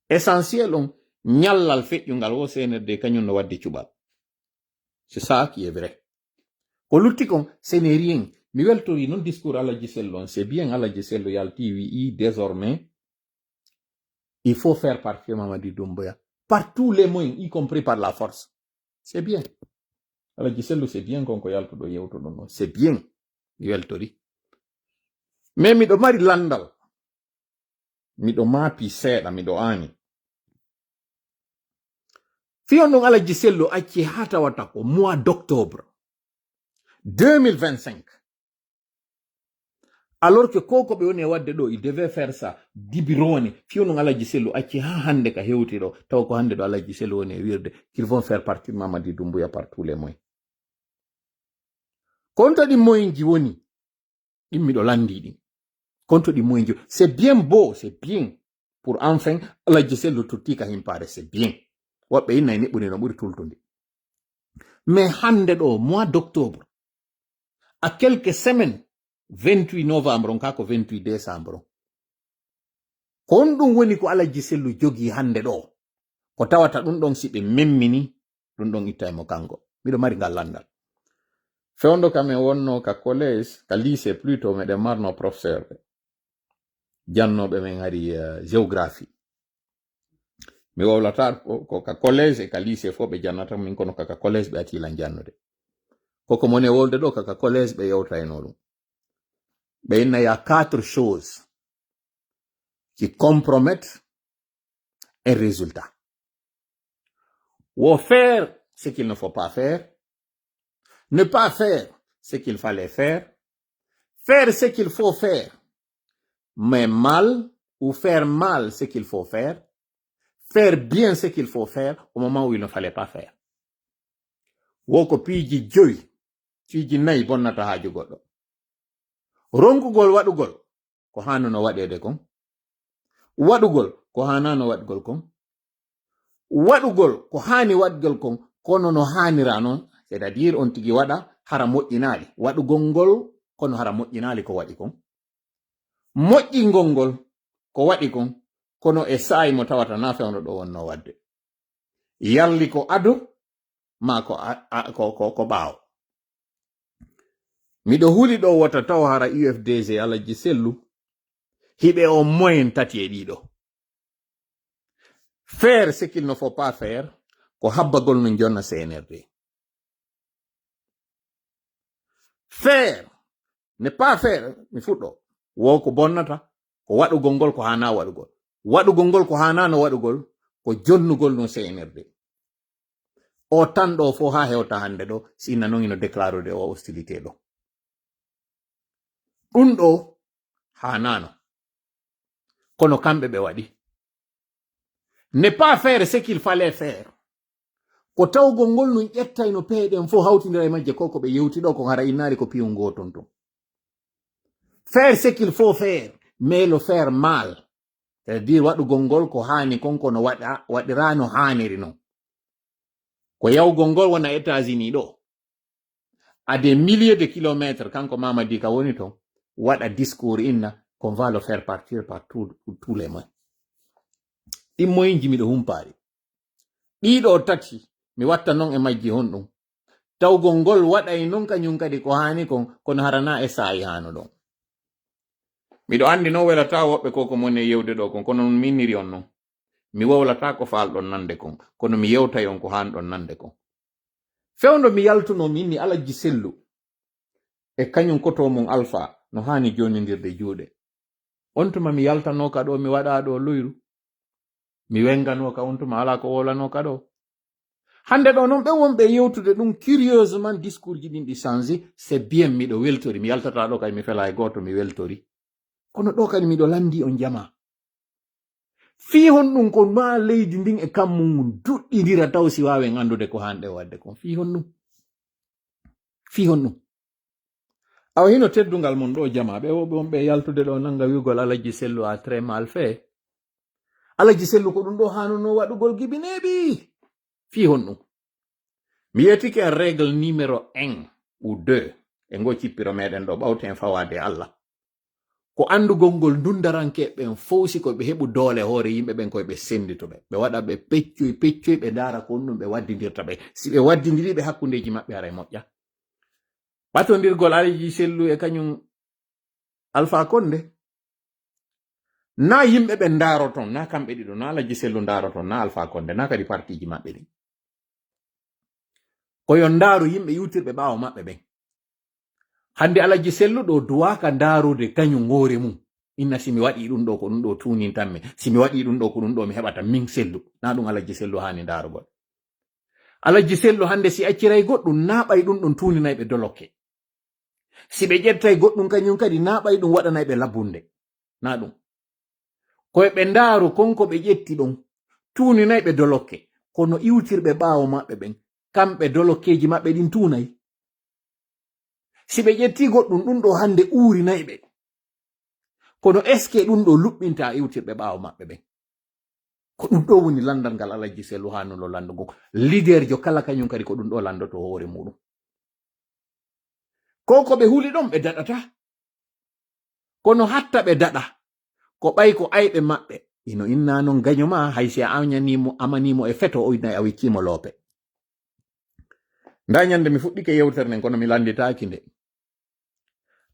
essentiel on nyallal feƴƴungal wo senirde kañum no waddi cuɓal c'est ça qui est vrai ko lutti kon ce n'est rien mi weltori non discours Alaji Sello on c'est bien Alaji Sello yalti wi désormais il faut faire partir Mamadi Doumbouya par tous les moyens y compris par la force c'est bien Alaji Sello c'est bien konko yaltuɗo yewtuɗo non c'est bien mi weltori mais miɗo mari landal miɗo maapi seeɗa miɗo aani fiyon ɗum Alaji Sello acci ha tawata ko mois d'octobre 2025 alors que koko ɓe woni e wadde ɗo il devait faire ça dibirone fiyon ɗum Alaji Sello acci ha hande ka hewti ɗo tawa ko hande ɗo Alaji Sello woni e wirde qu'ils vont faire partie Mamadi Doumbouya par tous les moyens konto ɗi moyen ji woni ɗin miɗo landi ɗin konto ɗi moyen ji c'est bien beau c'est bien pour enfin Alaji Sello tutti ka himpare c'est bien woɓɓe inna e neɓɓuni no ɓuri tultude mais hande ɗo mois d'octobre à quelques semaines 28 novembre on kako 28 décembre on kon ɗum woni ko Alaji Sello jogi hande ɗo ko tawata ɗum ɗon si ɓe memmini ɗum ɗon itta e mo kanko miɗo mari ngal landal fewndo kam e wonno ka collège ka lycée plutôt meɗen marno professeur ɓe jannoɓe men hari géographie mi wowlata ko ka collège e ka lycée fo ɓe jannata min kono kaka collège ɓe atilan jannude koko mone wolde ɗo kaka collège ɓe yewtayno ɗum ɓe inna ya 4 choses qui compromettent un résultat ou faire ce qu'il ne faut pas faire, ne pas faire ce qu'il fallait faire ce qu'il faut faire mais mal ou faire mal ce qu'il faut faire bien ce qu'il faut faire au moment où il ne fallait pas faire. Woko piiji joyi piiji nayi bonnata haaju goɗɗo ronkugol waɗugol ko hanno waɗede kon waɗugol ko hanano waɗgol kon waɗugol ko hani waɗgol kon kono no hanira non c'est à dire on tigi waɗa hara moƴƴinali waɗugol ngol kono hara moƴƴinali ko waɗi kon moƴƴingol ngol ko waɗi kon kono e saayi mo tawata na fewno ɗo wonno wadde yalli ko ado ma ko ɓaawo miɗo huli ɗo wata taw hara UFDG Alaji Sello hiɓe o moyen tati e ɗiɗo faire ce qu'il ne faut pas faire ko habbagol no jonna CNRD faire ne pas faire mi fuɗɗo wo ko bonnata ko waɗugol ngol ko hana waɗugol waɗugol ngol ko hanano waɗugol ko jonnugol no CNRD o tan ɗo fo ha hewta hande ɗo sina non ino déclarude o hostilité ɗo ɗum ɗo hanano kono kamɓe ɓe waɗi ne pas faire ce qu'il fallait faire ko tawgol ngol no ƴettay no peeɗen fo hawtindira e majje ko ɓe yewti ɗo ko hara innari ko piyum goton ton faire ce qu'il faut faire mais le faire mal c'est-à-dire waɗugol ngol ko hani konko no waɗira no haniri non ko yawgol ngol wona États-Unis ɗo à des milliers de kilomètres kanko Mamadi Ka woni ton waɗa discours inna qu'on va le faire partir par tous les moyens ɗimmoyinji miɗo humpari ɗiɗo tati mi watta non e majji hon ɗum tawgol ngol waɗay non kañum kadi ko hani kon kono harana e saayi hano ɗon miɗo andi no welata woɓɓe koko mon e yewde ɗo kon kono min minniri on non mi wowlata ko falɗon nande kon kono mi yewtay on ko hanɗon nande kon fewndo mi yaltuno minni Alaji Sellu e kañum koto mon Alpha no hani jonindirde juuɗe on tuma mi yaltano ka ɗo mi waɗa ɗo luyru mi wengano ka on tuma ala ko wolano ka ɗo hande ɗo non ɓe wonɓe yewtude ɗum curieusement discours ji ɗin ɗi change c'est bien miɗo weltori mi yaltata ɗo kadi mi fela e goto mi weltori kono ɗo kadi miɗo landi on jama fi hon ɗum ko ma leydi ndin e kammum duɗɗidira taw si wawen andude ko hanɗe wadde kon fi hon ɗum awa hino teddungal mon ɗo jama ɓe woɓe wonɓe yaltude ɗo nanga wiugol Alaji Sellu a très mal fait Alaji Sellu ko ɗum ɗo hanuno waɗugol gibineɓi fi hon ɗum mi yetike en règle numéro 1 ou 2 e ngo cippiro meɗen ɗo ɓawten fawade Allah ko andugol ngol dundarankeɓen fowsi koɓe heɓu doole hoore yimɓe ɓen koye ɓe senditoɓe ɓe waɗa ɓe peccoy ɓe dara ko ɗum ɓe waddidirta ɓe si ɓe waddidiri ɓe hakkundeji maɓɓe ara e moƴƴa ɓatondirgol Alaji Sellu e kañum Alpha Condé na yimɓe ɓe ndaroton na kamɓe ɗiɗo na Alaji Sellu ndaroton na Alpha Condé na kadi partiji maɓɓe ɗin koyo ndaaru yimɓe yutirɓe ɓaawo maɓɓe ɓen hande Alaji Sellu ɗo duwaka ndaarude kañum hoore mum inna simi waɗi ɗum ɗo ko ɗum ɗo tunintanmi simi waɗi ɗum ɗo ko ɗum ɗo mi heɓata min Sellu na ɗum Alaji Sellu hani ndaarugol Alaji Sellu hande si acciray goɗɗum naɓay ɗum ɗon tuninayɓe dolokke si ɓe ƴettay goɗɗum kañum kadi naɓay ɗum waɗanayɓe labbunde na ɗum koye ɓe ndaaru konko ɓe ƴetti ɗon tuninayɓe dolokke kono iwtirɓe ɓaawo maɓɓe ɓen kamɓe dolokkeji maɓɓe ɗin tunay si ɓe ƴetti goɗɗum ɗum ɗo hande uurinayɓe kono est ce que ɗum ɗo luɓɓinta iwtirɓe ɓaawo maɓɓe ɓen ko ɗum ɗo woni landal ngal Alaji Sellu hanulo landugo leader jo kala kañum kadi ko ɗum ɗo landoto hoore muɗum ko ɓe huli ɗon ɓe daɗata kono hatta ɓe daɗa ko ɓay ko ayɓe maɓɓe ino inna non gaño ma haysi a amanimo e feto o innayi a wiccimo loope nda ñande mi fuɗɗike yewtere nden kono mi landitaki nde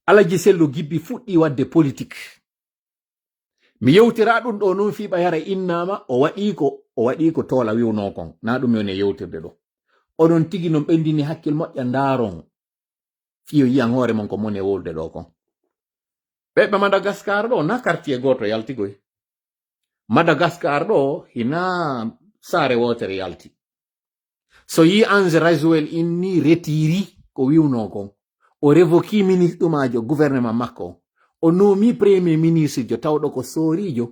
Alaji Sellu gibbi fuɗɗi wadde politique mi yewtira ɗum ɗo non fiɓa yara innama o waɗi ko toola wiwno kon na ɗum yone yewtirde ɗo onon tigi non ɓendini hakkil moƴƴa ndaron fiyo yiyan hoore mon ko mone wolde ɗo kon ɓeɓe Madagascar ɗo na quartier goto yaltigoy Madagascar ɗo hina saare wotere yalti so yi Ange Rajwel inni retiri ko wiwno kon o révoki ministre ɗumajo gouvernement makko o nomi premier ministre jo tawɗo ko soorijo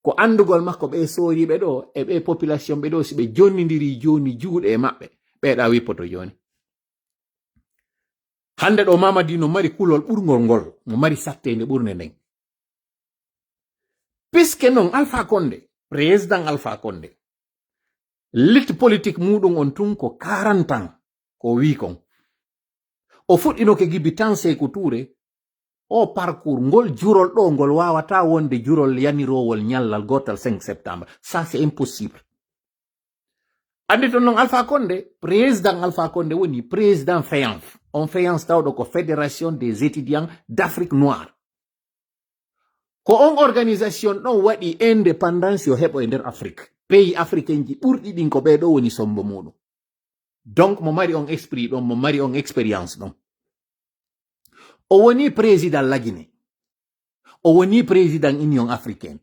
ko andugol makko ɓe sooriɓe ɗo e ɓe population ɓe ɗo si ɓe jonnidiri joni juuɗe e maɓɓe ɓeɗa wippoto joni hande ɗo Mamadi no mari kulol ɓurgol ngol mo mari sattede ɓurde nden puisque non Alpha Condé président Alpha Condé lit politique muɗum on tun ko 40 ans ko wi kon o fuɗɗinoke gibi tan Sékou Touré o parcours ngol jurol ɗo ngol wawata wonde jurol yanirowol ñallal gotal 5 septembre ça c'est impossible andi ton non Alpha Condé président Alpha Condé woni président FEANF on FEANF tawɗo ko fédération des étudiants d'Afrique noire ko on organisation ɗon waɗi indépendance yo heɓo e nder Afrique pays africain ji ɓurɗi ɗin ko ɓeɗo woni sombo muɗum donc mo mari on esprit ɗon mo mari on expérience ɗon o woni président lagine, o woni président union africaine,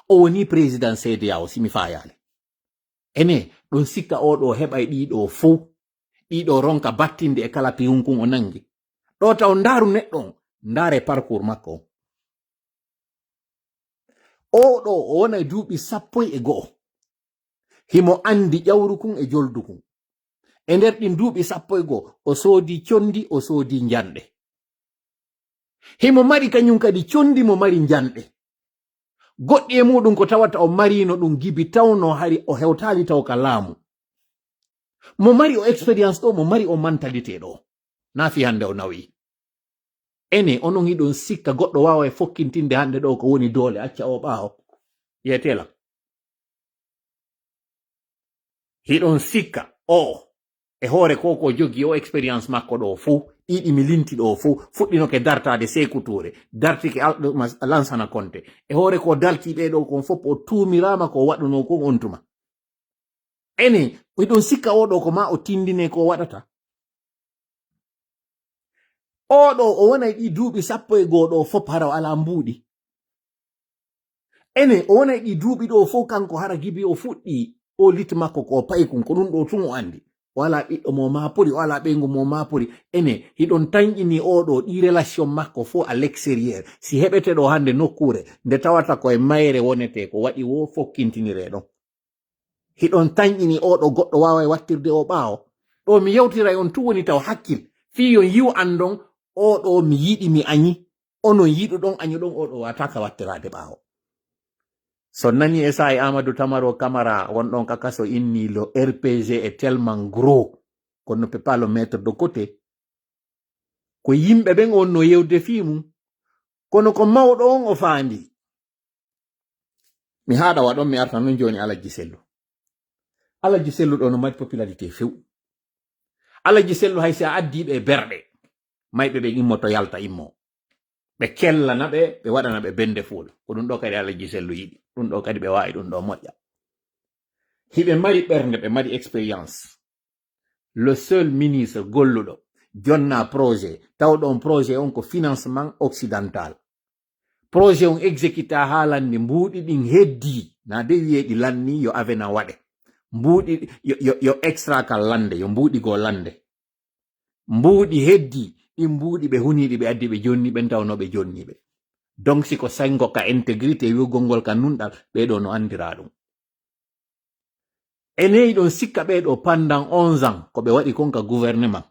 o woni président CEDEAO simi fayale. Ene ɗon sikka oɗo heɓay ɗiɗo fou, ɗiɗo ronka battinde e kala pihunkun o nangi. Ɗo taw ndaru neɗɗon, ndare parcours makko. Oɗo o wonay duuɓi 11 himo andi ƴawrukun e joldukun. E nder ɗin duuɓi 11 o soodi condi, o soodi janɗe. Himo mari kañum kadi condi mo mari janɗe. Goɗɗi e muɗum ko tawata o marino ɗum gibi tawno hari o hewtali taw ka laamu. Mo mari o expérience ɗo, mo mari o mentalité ɗo. Nafi hande o nawi. Ene onon hiɗon sikka goɗɗo wawa e fokkintinde hande ɗo ko woni doole acca o ɓaawo. Yetela. Hiɗon sikka o e hoore ko jogi o expérience makko ɗo fuu, ɗiɗi mi linti ɗo fuu, fuɗɗinoke dartade Sékou Touré, dartike Lansana Conté, e hoore ko dalti ɗo kon fof o tuumirama ko waɗuno kon on tuma. Ene hiɗon sikka oɗo ko ma o tindine ko waɗata. Oɗo o wonay ɗi duuɓi 11 ɗo fof hara o ala mbuuɗi. Ene o wonay ɗi duuɓi ɗo fof kanko hara gibi o fuɗɗi o lit makko ko paykun ko ɗum ɗo tun o andi. Wala ɓiɗɗo mo mapuri, wala ɓengu mo mapuri. Ene hiɗon tañƴini oɗo ɗi relation makko fo à l'extérieur. Si heɓete ɗo hande nokkure nde tawata koye mayre wonete ko waɗi wo fokkintinire ɗon. Hiɗon tañƴini oɗo goɗɗo wawa wattirde o ɓaawo. Ɗo mi yewtiray on tu woni taw hakkil. Fi yon yiw andon oɗo mi yiɗi mi añi. Onon yiɗu ɗon añu ɗon oɗo wataka wattirade ɓaawo. So nani e sa e Amadou Tamaro Camara wonɗon kakaso inni le RPG est tellement gros qu'on ne peut pas le mettre de côté. Ko yimɓe ɓen on no yewde fimu kono ko mawɗo on o faandi. Mi haɗa waɗon mi arta non joni Alaji Sellu. Alaji Sellu ɗo no mari popularité few. Alaji Sellu hay si a addiɓe berɗe mayɓe ɓe immoto yalta immo. Ɓe kellana ɓe waɗana ɓe bende fuul. Ko ɗum ɗo kadi Alaji Sellu yiɗi. Ɗum ɗo kadi ɓe wawi ɗum ɗo moƴƴa. Hiɓe mari ɓernde, ɓe mari expérience. Le seul ministre golluɗo jonna projet, tawɗon projet on ko financement occidental. Projet on exécuta haalande mbuuɗi ɗin heddi, na de wiyeɗi lanni yo avena waɗe. Mbuuɗi yo extra kal lande, yo mbuuɗi go lande. Mbuuɗi heddi, ɗin mbuuɗi ɓe huniɗi ɓe addi ɓe jonni ɓen tawno ɓe jonniɓe. Donc si ko sango ka intégrité wigolngol ka nunɗal ɓeɗo no andira ɗum. Eneyi ɗon sikka ɓeɗo pendant 11 ans ko ɓe waɗi konka gouvernement.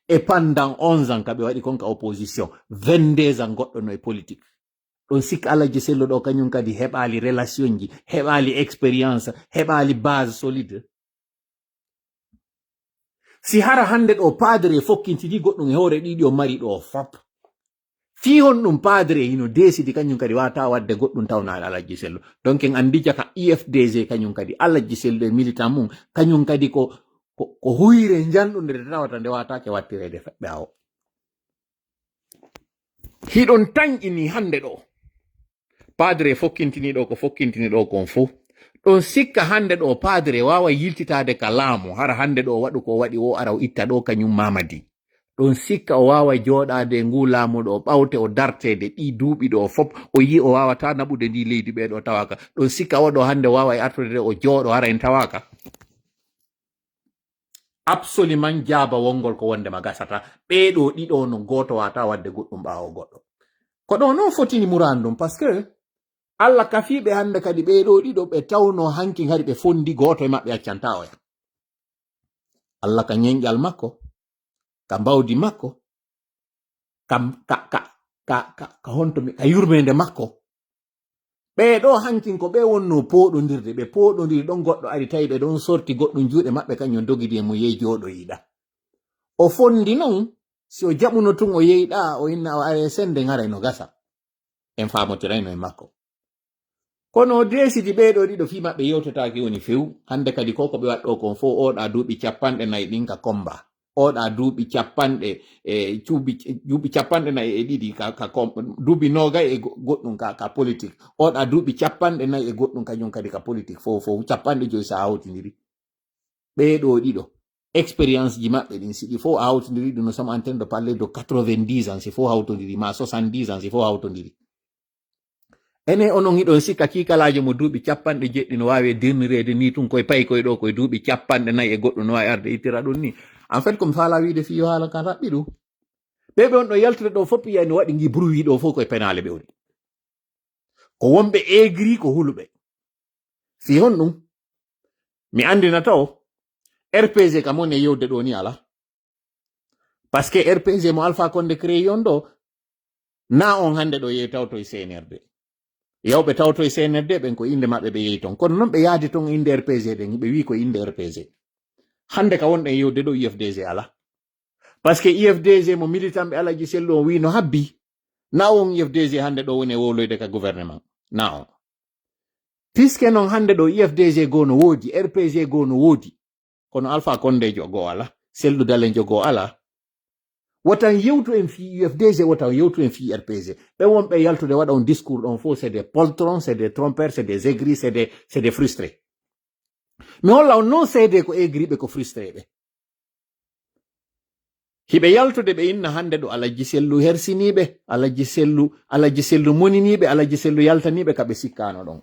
Et pendant 11 ans ka ɓe waɗi konka opposition. 22 ans goɗɗo no e politique. Ɗon sikka Alaji Sellu ɗo kañum kadi heɓali relation ji, heɓali expérience, heɓali base solide. Si hara hande ɗo padre fokkintini goɗɗum e hoore ɗiɗi o mari ɗo fop. Fi hon ɗum padre hino desidi kañum kadi wata wadde goɗɗum tawnaɗe Alaji Sellu. Donc en andi jaka IFDG kañum kadi Alaji Sellu e militant mum kañum kadi ko huyre janɗude nde tawata nde watake wattirede ɓaawo. Hiɗon tañƴini hande ɗo padre fokkintini ɗo ko fokkintini ɗo kon fo. Ɗon sikka hande ɗo padre wawa yiltitade ka laamu hara hande ɗo waɗu ko waɗi o ara o itta ɗo kañum Mamadi. Ɗon sikka o wawa joɗade ngu laamu ɗo ɓawte o dartede ɗi duuɓi ɗo fop o yi o wawata naɓude ndi leydi ɓeɗo tawaka. Ɗon sikka oɗo hande wawa e artude o jooɗo hara en tawaka. Absolument jaaba wongol ko wondema gasata. Ɓeɗo ɗiɗo no goto wata wadde goɗɗum ɓaawo goɗɗo. Ko ɗo non fotini murandum parce que Allah kafiɓe hande kadi ɓeɗo ɗiɗo ɓe tawno hanki hari ɓe fondi goto e maɓɓe accanta o ya. Allah ka ñeñƴal makko, ka mbawdi makko, ka honto ka yurmede makko. Ɓeɗo hankin ko ɓe wonno poɗodirde, ɓe poɗodiri ɗon goɗɗo ari tawi ɓe ɗon sorti goɗɗum juuɗe maɓɓe kañum dogidi e mo yehi joɗo yiɗa. O fondi non si o jaɓuno tun o yeyiɗa o inna o are sende ngara no gasa. En famotirayno e makko. Kono o desidi ɓeɗo ɗiɗo fi maɓɓe yewtetaki woni few. Hande kadi ko ɓe waɗɗo kon fo oɗa duuɓi 40 ɗin ka komba. Oɗa duuɓi 42 ka duuɓi 20 e goɗɗum ka politique. Oɗa duuɓi 40 e goɗɗum kañum kadi ka politique fo 50 sa hawtidiri. Ɓeɗo ɗiɗo expérience ji maɓɓe ɗin siɗi fo a hawtodiri ɗum, nous sommes en train de parler de 90 ans si fo hawtodiri ma 70 ans si fo hawtodiri. Ene onon hiɗon sikka kikalajo mo duuɓi 70 no wawi dirnirede ni tun koye payi koye ɗo koye duuɓi 4 e goɗɗo no wawi arde ittira ɗum ni. En fait comme fala wiide fiyo haala kan raɓɓi ɗum ɓeɓe on ɗo yaltude ɗo fof yiyani waɗi gi bruit ɗo fof koye penale ɓe woni ko wonɓe aigri ko huluɓe fi hon ɗum mi andina taw RPG kam on e yewde ɗo ni ala parce que RPG mo Alpha Condé créé on ɗo na on hande ɗo yehi tawto e CNRD yawɓe tawto e CNRD ɓen ko inde maɓɓe ɓe yehi ton kono noon ɓe yaadi ton inde RPG ɗen ɓe wi ko inde RPG hande ka wonɗen yewde ɗo IFDG ala parce que IFDG mo militant ɓe Alaji Sello o wi no habbi na on IFDG hande ɗo woni e woloyde ka gouvernement na on puisque noon hande ɗo IFDG go no woodi RPG go no woodi kono Alpha Condé jogo ala Sello Dalen jogo ala wotan yewtu en fi UFDG wotan yewtu en fi RPG ɓe wonɓe yaltude waɗa on discours ɗon fo c'est des poltrons c'est des trompeurs c'est des aigris c'est des frustrés mi holla on non seede ko aigri ɓe ko frustré ɓe hiɓe yaltude ɓe inna hande ɗo Alaji Sellu hersiniɓe Alaji Sellu moniniɓe Alaji Sellu yaltaniɓe kaɓe sikkano ɗon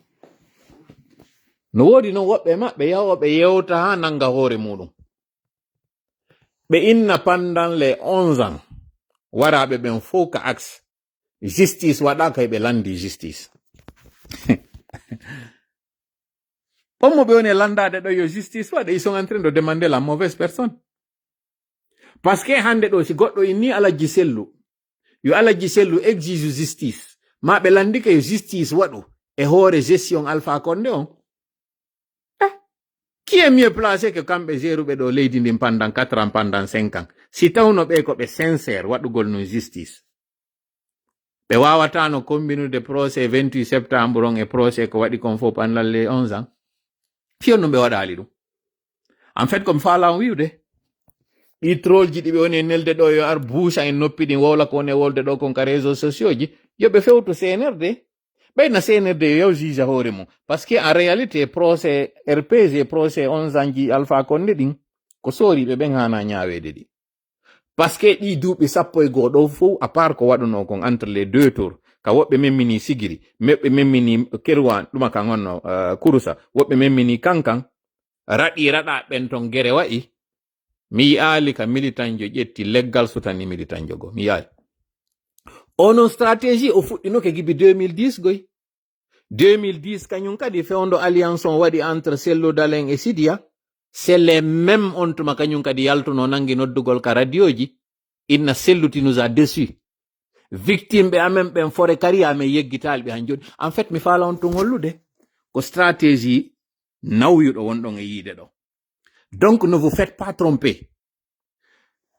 no woodi noon woɓɓe maɓɓe yahoɓe yewta ha nanga hoore muɗum ɓe inna pendant les 11 ans waraɓe ɓen fof ka axe justice waɗaka ɓe landi justice on mo ɓe woni landade ɗo yo justice waɗa ils sont en train de demander la mauvaise personne parce que hande ɗo si goɗɗo inni Alaji Sellu yo Alaji Sellu exige justice ma ɓe landike yo justice waɗu e hoore gestion Alpha Condé on qui est mieux placé que kamɓe géruɓe ɗo leydi ndin pendant 4 ans pendant 5 ans si tawno ɓe ko ɓe sincére waɗugol no justice ɓe wawatano combinude procès 28 septembre on e procès ko waɗi kon fof pendant les 11 ans fiyon no ɓe waɗali ɗum en fait comme fala on wiwde ɗi trolji ɗi ɓe woni e nelde ɗo yo ar buusa en noppi ɗin wowla ko woni e wolde ɗo kon ka réseaux sociaux ji yoɓe fewtu CNRD ɓeyna CNRD yo yaw juge hoore mum par ce que en réalité procès RPG procès 11 ans ji Alpha Condé ɗin ko sooriɓe ɓen hana ñawede ɗi par ce que ɗi duuɓi 11 ɗo fof à part ko waɗuno kon entre les deux tours ka woɓɓe memmini Sigiri meɓɓe memmini Kerwan ɗuma kan honno Kurusa woɓɓe memmini Kankan raɗi raɗa ɓen ton gere wa'i mi yi'ali ka militant jo ƴetti leggal sutani militant jogo mi yi'ali ono stratégie o fuɗɗinoke gibi 2010 goy 2010 kañum kadi fewndo alliance on waɗi entre Sello Dalen e Sidia c'est les mêmes on tuma kañum kadi yaltuno nangi noddugol ka radio ji inna Selluti nous a déçus victime ɓe amen ɓen fore kari amen yeggitali ɓe han joni en fait mi faala on tun hollude ko stratégie nawyuɗo wonɗon e yiide ɗo donc ne vous faites pas tromper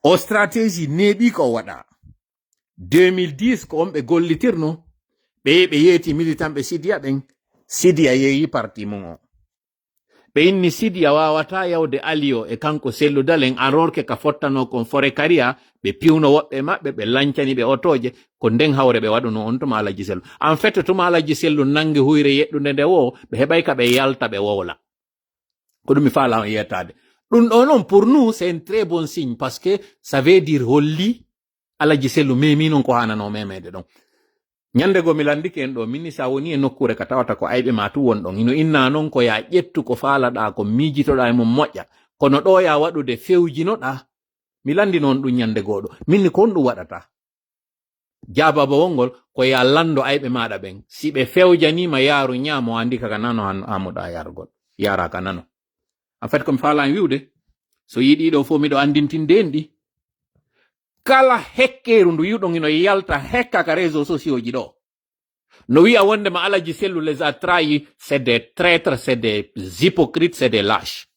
o stratégie neeɓi ko waɗa 2010 ko on ɓe gollitirno ɓe yeeti militant ɓe Sidia ɓen Sidia yeeyi parti mum o ɓe inni Sidia wawata yawde alio e kanko Sello Dalen alors que ka fottano kon fore karia ɓe piwno woɓɓe maɓɓe ɓe lancani ɓe otoje ko nden hawre ɓe waɗuno on tuma Alaji Sello en fait tuma Alaji Sello nangi huyre yeɗɗude nde wo ɓe heɓay ka ɓe yalta ɓe wowla ko ɗum mi faala on yettade ɗum ɗo noon pour nous c'est un très bon signe parce que ça veut dire holli Alaji Sello memi non ko hanano memede ɗon ñande go mi landike en ɗo minni sa woni e nokkure ka tawata ko ayɓe ma tu won ɗon ino inna noon ko ya ƴettu ko faalaɗa ko miijitoɗa e mum moƴƴa kono ɗo ya waɗude fewjinoɗa mi landi noon ɗum ñande goɗo minni ko on ɗum waɗata jababa wongol ko ya lando ayɓe maɗa ɓen si ɓe fewjanima yaaru ñaamo andi kaka nano hamuɗa yargol yara ka nano en fait comme falan wiwde so yiɗi ɗo fof miɗo andintinde en ɗi kala hekkeru ndu yiɗon ino yalta hekka ka réseaux sociaux ji ɗo no wi'a wonde ma Alaji Sellu les a trahis c'est des traîtres c'est des hypocrites c'est des lâches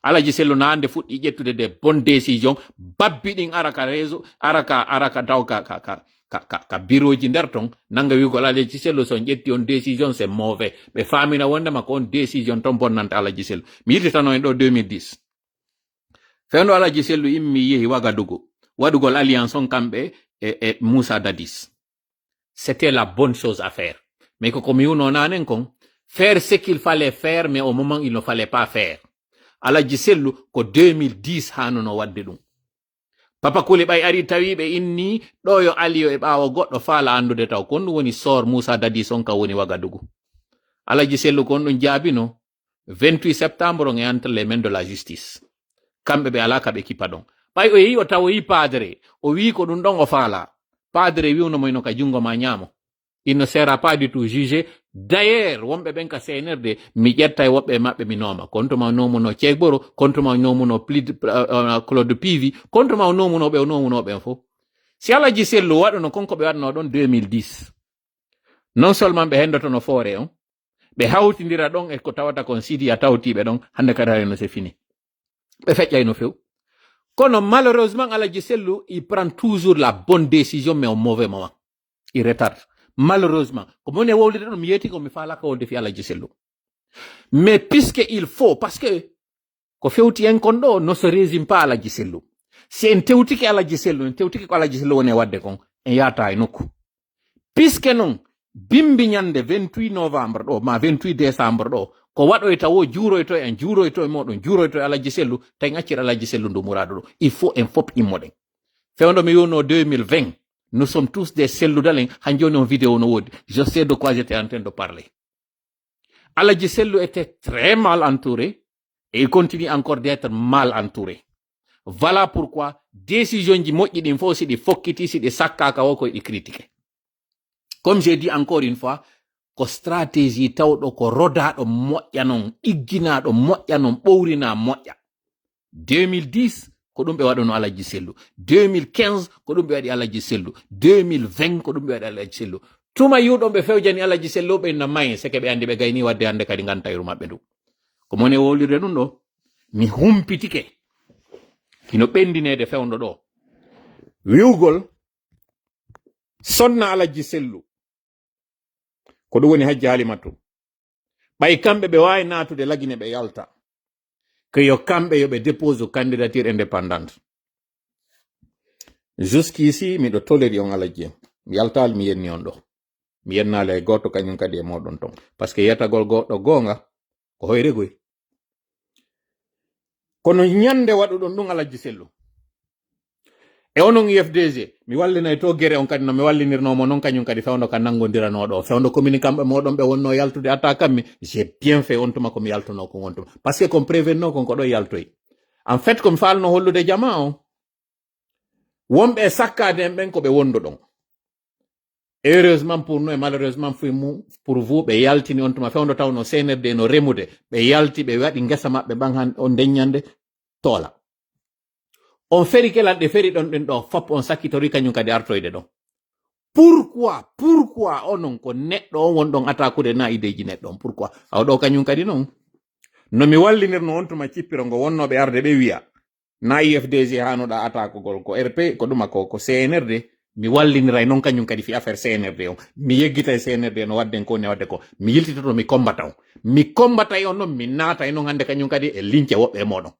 Alaji Sellu na ande fuɗɗi ƴettude des bonnes décisions babbi ɗin ara ka réseau ara ka daw ka bureau ji nder ton nanga wigol Alaji Sellu son ƴetti on décision c'est mauvais ɓe famina wondema ko on décision ton bonnante Alaji Sellu mi yiɗitano en ɗo 2010 fewndo Alaji Sellu immi yehi Wagadugu waɗugol alliance on kamɓe e Moussa Dadis c'était la bonne chose à faire mais ko mi wuno nanen kon faire ce qu'il fallait faire mais au moment il ne fallait pas faire Alaji Sellu ko 2010 hanuno wadde ɗum. Papa Koulibaly ari tawi ɓe inni ɗo yo aliyo e ɓawo goɗɗo faala andude taw kon ɗum woni sor Moussa Dadi Sonka woni Wagadugu. Alaji Sellu kon ɗum jaabino 28 septembre on e entre les mains de la justice. Kamɓe ɓe ala ka ɓe kipa ɗon. Ɓay o yehi o tawoyi padre o wi ko ɗum ɗon o faala. Padre wiwno moyno ka jungo ma ñaamo. Il ne sera pas du tout jugé. D'ailleurs, wonɓe ɓen ka CNRD mi ƴetta e woɓɓe maɓɓe mi nooma. Konto ma nomuno Ciegboro, konto ma nomuno Claude Pivi, konto ma nomuno ɓe nomunoɓen fof. Si Alaji Sellu waɗuno konko ɓe waɗno ɗon 2010. Non seulement ɓe hendotono foore on, ɓe hawtindira ɗon e ko tawata kon Sidi a tawtiɓe ɗon hande kadi no c'est fini. Ɓe feƴƴay no few. Kono malheureusement Alaji Sellu il prend toujours la bonne décision mais au mauvais moment. Il retarde. Malheureusement, comme on est au lieu de me yeti comme il faut la cause de Alaji Sellu. Mais puisque il faut, parce que ko fewti en kondo no se résume pas Alaji Sellu. C'est un tewti ke Alaji Sellu, un tewti ko Alaji Sellu woni wadde kon en yata e nokku. Puisque non bimbi ñande 28 novembre ɗo ma 28 décembre ɗo ko waɗoyta wo juuroyto en juuroyto e moɗon juuroyto e Alaji Sellu tawi accir Alaji Sellu ndu murado ɗo il faut en fop immoɗen fewndo mi yono 2020 nous sommes tous des selludalen han joni on vidéo no wodi je sais de quoi j'étais en train de parler. Alaji Sellu était très mal entouré et il continue encore d'être mal entouré. Voilà pourquoi décision ji moƴƴi ɗin fof si ɗi fokkiti si ɗi sakkaka wo koye ɗi critiqué. Comme j'ai dit encore une fois, ko stratégie tawɗo ko rodaɗo moƴƴa non, igginaɗo moƴƴa non, ɓowrina moƴƴa. 2010 ko ɗum ɓe waɗono Alaji Sellu. 2015 ko ɗum ɓe waɗi Alaji Sellu. 2020 ko ɗum ɓe waɗi Alaji Sellu. Tuma yuɗon ɓe fewjani Alaji Sellu ɓe na mayi seke ɓe andi ɓe gayni wadde hande kadi gantayru maɓɓe ndu. Ko mone wolirde ɗum ɗo, mi humpitike kino ɓendinede fewndo ɗo. Wiwgol sonna Alaji Sellu ko ɗum woni Hajji Halimatu ɓay kamɓe ɓe wawi natude lagine ɓe yalta que yo kamɓe yo ɓe dépose candidature indépendante. Jusqu'ici miɗo toleri on Alaji en mi yaltali mi yenni on ɗo mi yennali e goto kañum kadi e moɗon ton par ce que yetagol goɗɗo gonga ko hoyregoy. Kono ñande waɗuɗon ɗum Alaji Sellu e onon UFDG mi wallinay to gere on kadi no mi wallinirnomo non kañum kadi fewndo ka nangodirano ɗo fewndo communicant ɓe moɗon ɓe wonno yaltude atta kammi j'ai bien fait on tuma komi yaltuno ko on tuma par ce que comme prévenno kon ko ɗo yaltoy en fait komi falno hollude jama on wonɓe sakkade en ɓen ko ɓe wondo ɗon. Heureusement pour nous et malheureusement pour vous ɓe yaltini on tuma fewndo tawno CNRD no remude ɓe yalti ɓe waɗi ngesa maɓɓe ɓan on deññande toola on feri kelanɗe feri ɗon ɗen ɗo fop on sakkitori kañum kadi artoyde ɗon. Pourquoi onon ko neɗɗo on wonɗon attaquude na ideji neɗɗo on pourquoi awɗo kañum kadi noon no mi wallinirno on tuma cippiro ngo wonnoɓe arde ɓe wiya na IFDG hanoɗa attaquegol ko RP ko ɗuma ko CNRD mi walliniray noon kañum kadi fi affaire CNRD on mi yeggita e CNRD no wadden ko ne wadde ko mi yiltitoto mi kombata on mi kombatay on noon mi naata e noon hande kañum kadi e lince woɓɓe e moɗon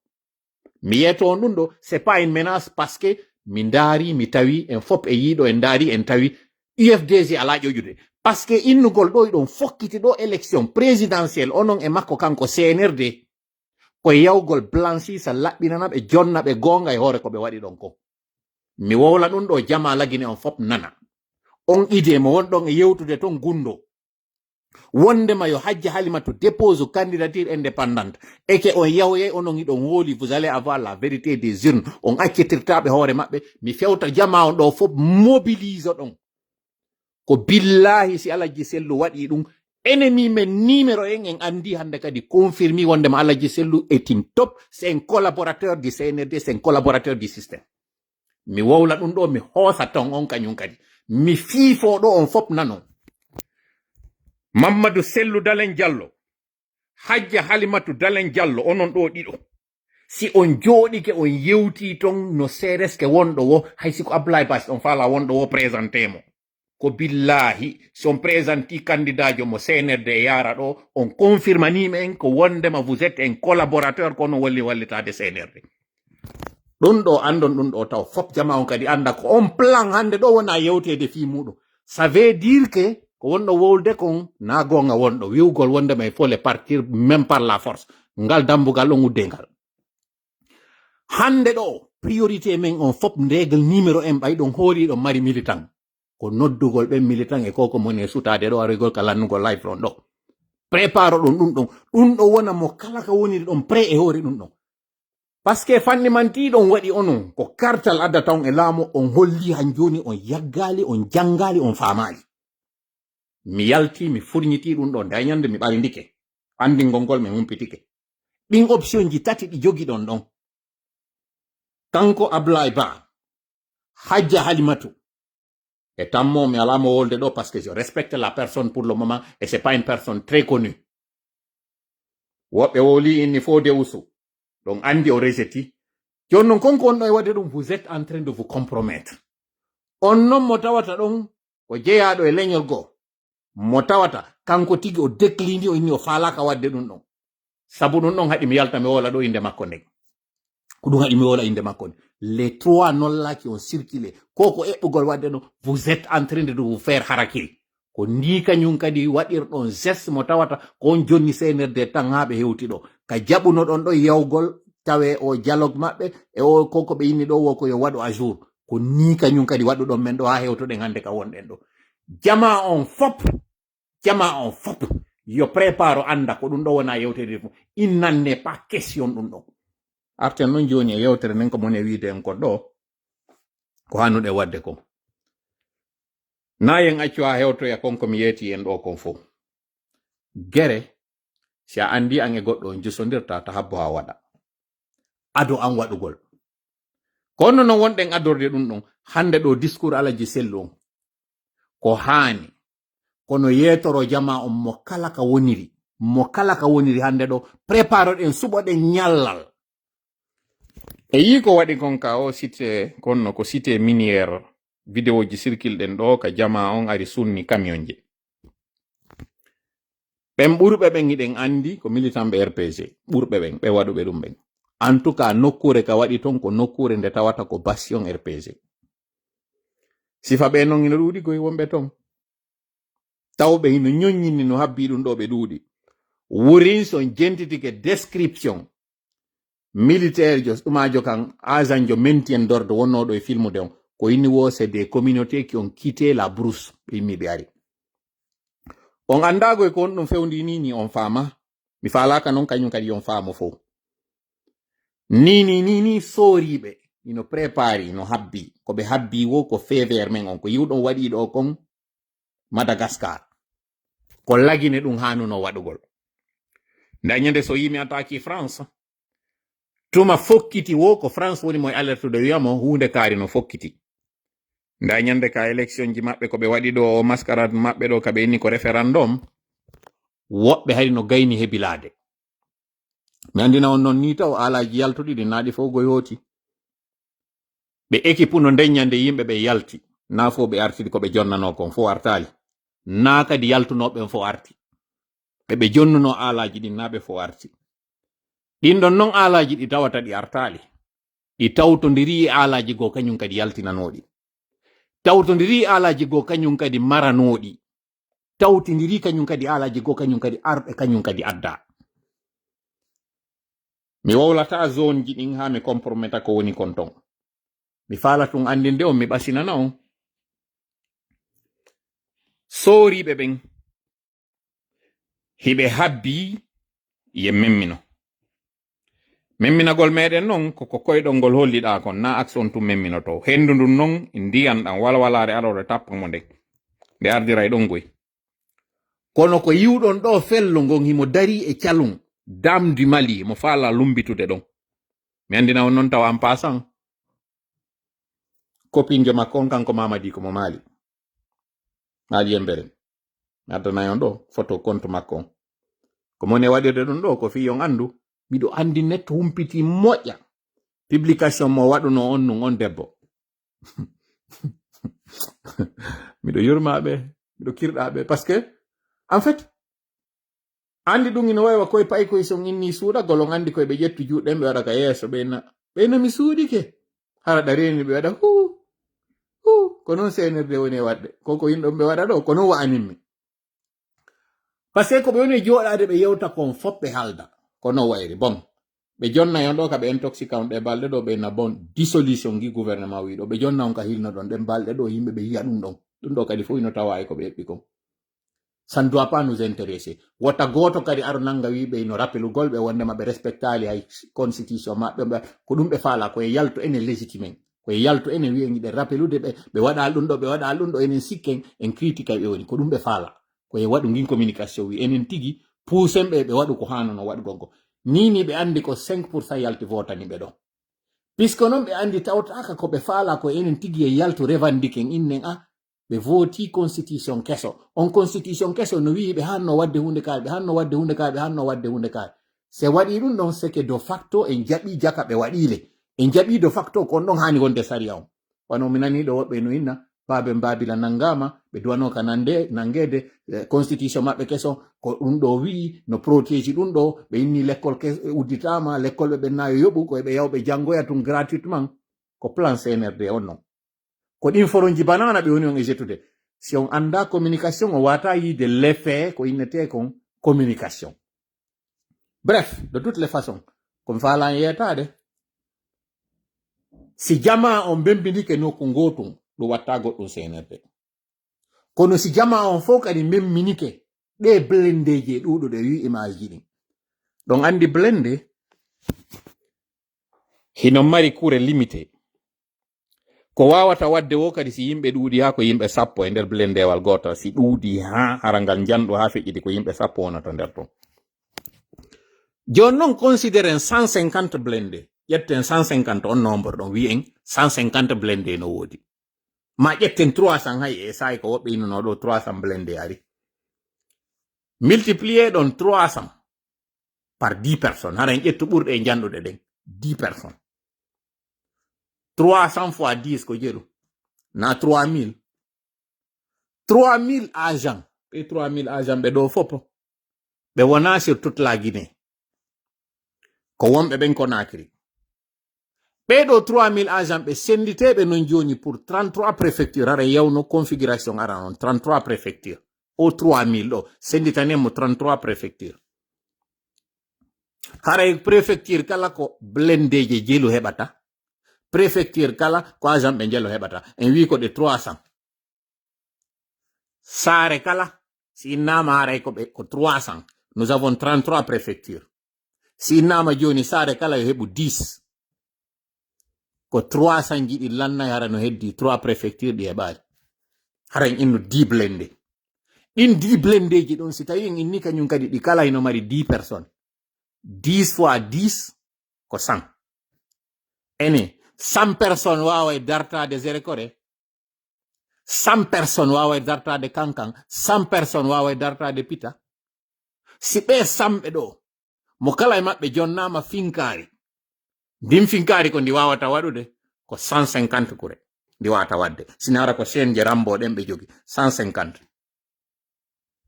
mi yeto on ɗum ɗo c'est pas une menace parce que mi ndaari mi tawi en fop e yiiɗo en ndaari en tawi UFDG ala ƴoƴude parce que innugol ɗo ɗon fokkiti ɗo élection présidentielle onon e makko kanko CNRD ko yawgol blanchisa laɓɓinana ɓe jonna ɓe gonga e hoore ko ɓe waɗi ɗon ko mi wowla ɗum ɗo jama lagine on fop nana on idée mo wonɗon e yewtude ton gundo wondema yo Hajji Halimatu dépose candidature indépendante et que on yawye onon iɗon hooli vous allez avoir la vérité des urnes on accitirtaɓe hoore maɓɓe mi fewta jama on ɗo fop mobilise ɗon ko billahi si Alaji Sellu waɗi ɗum ennemi men numéro en andi hande kadi confirmi wondema Alaji Sellu est une top c'est un collaborateur du CNRD c'est un collaborateur du système mi wowla ɗum ɗo mi hoosa ton on kañum kadi mi fiifo ɗo on fop nanon Mamadou Sellu Dalen Diallo Hajji Halimatu Dalen Diallo onon ɗo ɗiɗo si on jooɗike on yewti ton no sereske wonɗo wo hay siko Abdoulaye Bas on fala wonɗo wo présenté mo ko billahi si on présenti candidat jo mo CNRD yara ɗo on confirmanima en ko wondema vous êtes un collaborateur kono walli wallitade CNRD ɗum ɗo andon ɗum ɗo taw fop jama on kadi anda ko on plan hande ɗo wona yewtede fi muɗum ça veut dire que ko wonɗo wolde kon na gonga wonɗo wiwgol wondema il faut les partir même par la force ngal dambugal on uddengal hande ɗo priorité men on fop ndegal numéro en ɓayɗon hoori ɗon mari militant ko noddugol ɓen militant e koko moni e sutade ɗo arigol ka lannugol live ɗon ɗo prépare ɗon ɗum ɗo wona mo kala ka woniri ɗon pré e hoori ɗum ɗon parce que fannimantiɗon waɗi onon ko kartal addata on e laamu on holli han joni on yaggali on jangali on faamali mi yalti mi furniti ɗum ɗon nda ñande mi ɓarindike andingol ngol mi humpitike ɗin option ji tati ɗi jogi ɗon ɗon kanko Ablaye Ba Hadja Halimatu et tammo mi alamo wolde ɗo parce que je respecte la personne pour le moment et c'est pas une personne très connue woɓɓe woli inni fo de usu donc andi o reseti joni non konko on ɗo e wadde ɗum vous êtes en train de vous compromettre on non mo tawata ɗon o jeeyaɗo e leñol goo mo tawata kanko tigi o déclini o inni o faalaka wadde ɗum ɗon sabu ɗum ɗon haɗi mi yalta mi wola ɗo inde makko ndeng ko ɗum haɗi mi wola inde makko les trois nollaki on circulé koko eɓɓugol wadde ɗo vous êtes en train de vous faire harakil ko ndi kañum kadi waɗirɗon geste mo tawata ko on jonni CNRD tan ha ɓe hewti ɗo ka jaɓuno ɗon ɗo yawgol tawe o dialogue maɓɓe e o koko ɓe inni ɗo wo ko yo waɗu à jour ko ni kañum kadi waɗuɗon men ɗo ha hewtoɗen hande ka wonɗen ɗo jama on fop yo prépare anda ko ɗum ɗo wona yewtere fu il n'en est pas question ɗum ɗon arten noon joni e yewtere nden ko mon e wiide en ko ɗo ko hannuɗe wadde ko na yen accu ha hewtoya konko mi yeeti en ɗo kon fof gere si a andi an e goɗɗo on jusodirta ta habbo ha waɗa ado an waɗugol kono non wonɗen adorde ɗum ɗon hande ɗo discours alaji sellu on ko haani kono yetoro jama on mo kala ka woniri hande ɗo prépare ɗen suɓoɗen ñallal e yi ko waɗi kon ka o site konno ko site minière vidéo ji circule ɗen ɗo ka jama on ari sunni camion je ɓen ɓurɓe ɓen iɗen andi ko militant ɓe RPG ɓurɓe ɓen ɓe waɗuɓe ɗum ɓen en tout cas nokkure ka waɗi ton ko nokkure nde tawata ko bastion RPG sifa ɓe noon ina ɗuuɗi koye wonɓe ton tawɓe ino ñoññinni no habbi ɗum ɗo ɓe ɗuuɗi wurin son jentitike description militaire jo ɗumajo kan agent jo maintien d'ordre wonnoɗo e filmu de on ko inni wo c'est des communautés qui ont quitté la brousse ɓe yimmi ɓe ari on andago e ko on ɗum fewndi ni on faama mi faalaka noon kañum kadi on faamo fof ni sooriɓe ino prépare ino habbi ko ɓe habbi wo ko fever men on ko yiwɗon waɗi ɗo kon Madagascar ko lagine ɗum hanuno waɗugol dañande so yimi attaque France tuma fokkiti wo ko France woni moye alerte de wiyamo hunde kaari no fokkiti dañande ka élection ji maɓɓe ko ɓe waɗi ɗo o mascarade maɓɓe ɗo ka ɓe inni ko référendum woɓɓe hari no gayni hebilade mi andina on noon ni taw alaji yaltuɗi ɗi naaɗi fof go yooti ɓe équipe no ndeññande yimɓe ɓe yalti na fo ɓe artidi ko ɓe jonnano kon fo artali na kadi yaltunoɓen fo arti ɓe jonnuno alaji ɗin na ɓe fo arti ɗin ɗon non alaji ɗi tawata ɗi artali ɗi tawtodiri alaji go kañum kadi yaltinanoɗi tawtodiri alaji go kañum kadi maranoɗi tawtidiri kañum kadi alaji go kañum kadi arɓe kañum kadi adda mi wowlata zone ji ɗin ha mi comprometa ko woni kon ton mi faala tun andinde on mi ɓasinana on sooriɓe ɓen hiɓe habbi ye memminagol meɗen noon koko koyɗol ngol holliɗa kon na action tum memminoto hendu ndun noon ndiyan ɗan walwalare alore tappa mo nde ardira e ɗon goy kono ko yiwɗon ɗo fello ngon himo dari e calum Dame du Mali mo faala lumbitude ɗon mi andina on noon taw en passant copine makko on kanko Mamadi ko mo maali yembere mi addanayi on ɗo photo compte makko on ko moni waɗirde ɗum ɗo ko fi on andu miɗo andi net humpiti moƴƴa publication mo waɗuno on nun on debbo miɗo yurmaɓe miɗo kirɗaɓe parce que en fait andi ɗum ina wawa koye pay koye son inni suuɗagol on andi koye ɓe ƴettu juuɗɗen ɓe waɗa ka yeeso ɓeyna mi suuɗike hara ɗareni ɓe waɗa ko noon CNRD woni e waɗde koko yimɗon ɓe waɗa ɗo ko noon wa'aninmi par ce que ko ɓe woni joɗade ɓe yewta kon fop ɓe halda kono wayri bon be jonna yon do ka be intoxica on de balde do be na bon dissolution gi gouvernement wi do be jonna on ka hilno don de balde do yimbe be yiya dum do kadi fo ino tawa ko be ko ça ne doit pas nous intéresser wota goto kadi arunanga wi be no rappelu golbe wonde ma be respectali ay constitution ma be ko dum be fala ko e yalto ene légitime ko e yalto ene wi ngi de rappelude be wada dum do enen sikken en critique be woni ko dum be fala ko e wadu ngin communication wi enen tigi pousembe be wadu ko hanono wadu gongo nini be andi ko 5% yalti vota ni be do puisque non be andi tawtaka ko be fala ko enen tigi e yalto revendiquing innen be voti constitution keso on constitution keso no wi be hanno wadde hunde kay be hanno wadde hunde kay se wadi dum non c'est que de facto en jabi jaka be wadile en jabi de facto kon don hani wonde sariya on wano minani do be no inna babe mbabila nangama be duwano kanande nangede constitution mabbe keso ko dum do wi no protege dum do be inni l'école uditama l'école be nayo yobu ko be yawbe jangoya tum gratuitement ko plan CNRD on non ko din foronji banana be woni on ejetude si on anda communication on wata yi de l'effet ko inete kon communication bref de toutes les façons comme fala yetade si jama on bembindi ke no ko ngotum do wattago do CNRD kono si jama on fo kadi memminike de blendeje dudo de wi image ni donc andi blende hino mari kure limité ko wawata wadde wo kadi si yimbe duudi ha ko yimbe sappo e der blendewal goto si duudi ha harangal jando ha fejjidi ko yimbe sappo wonata der ton jon non considérer 150 blende yetten 150 on nombre don wi en 150 blende no wodi ma yetten 300 hay e sai ko wobbe no do 300 blende ari multiplier don 300 par 10 personnes haran yettu burde e jandude den 10 personnes 300 fois 10 ko jeru na 3000 agents et 3000 agents be do fopo be wona sur toute la Guinée ko wombe ben Conakry be do 3000 agents be senditebe non joni pour 33 préfectures ara yawno configuration ara non 33 préfectures o 3000 do senditanemo 33 préfectures hara préfecture kala ko blendeje jelu hebata préfecture kala ko agent be jelo hebata en wi ko de 300 sare kala si nama hara ko be ko 300 nous avons 33 préfectures si nama joni sare kala yo hebu 10 ko 300 jidi lanna hara no heddi 3 préfectures di hebari hara inno 10 blende in 10 blende ji don si tawi inni kanyum kadi di kala ino mari 10 personnes 10 fois 10 ko 100 ene 100 personnes wawa e darta de Zerekore 100 personnes wawa e darta de Kankan 100 personnes wawa e darta de Pita si be sambe do mo kala e mabbe jonnama finkari dim finkari ko ndi wawata wadude ko 150 kure ndi wawata wadde sinara ko senje rambo den be jogi 150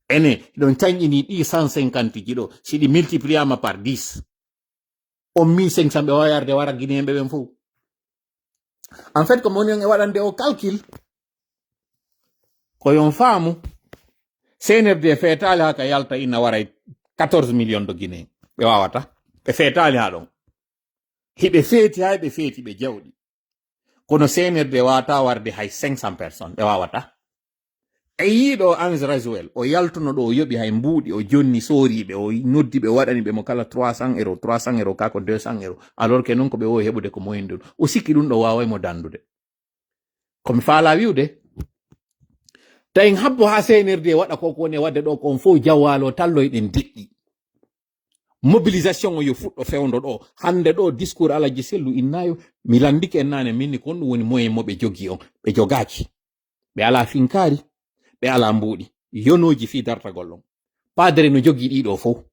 ene don tanjini di 150 jido si di multipliama par 10 o 1500 be wayarde wara Guinée be ben fu en fait comme on est wadande o calcul ko yon famu CNRD fetale haka yalta ina wara 14 millions de Guinée be wawata be fetale ha don hibe feti hay be feti be jawdi kono CNRD wata warde hay 500 personnes be wawata e yido Ange Rajouel o yaltuno do yobi hay mbudi o jonni soribe o noddi be wadani be mo kala 300 euro kako 200 euro alors que non ko be o hebude ko moyendo o sikki dum do waaway mo dandude comme fala wiude tayin habbo ha CNRD wada ko ne wadde do kon fo jawalo talloyden diddi mobilisation o yo fuddo fewndo do hande do discours ala jisellu innayo mi landike en nane minni kon dum woni moyen mo be jogi on be jogaaki be ala finkari be ala mbudi yonoji fi darta gollon padre no jogi dido fo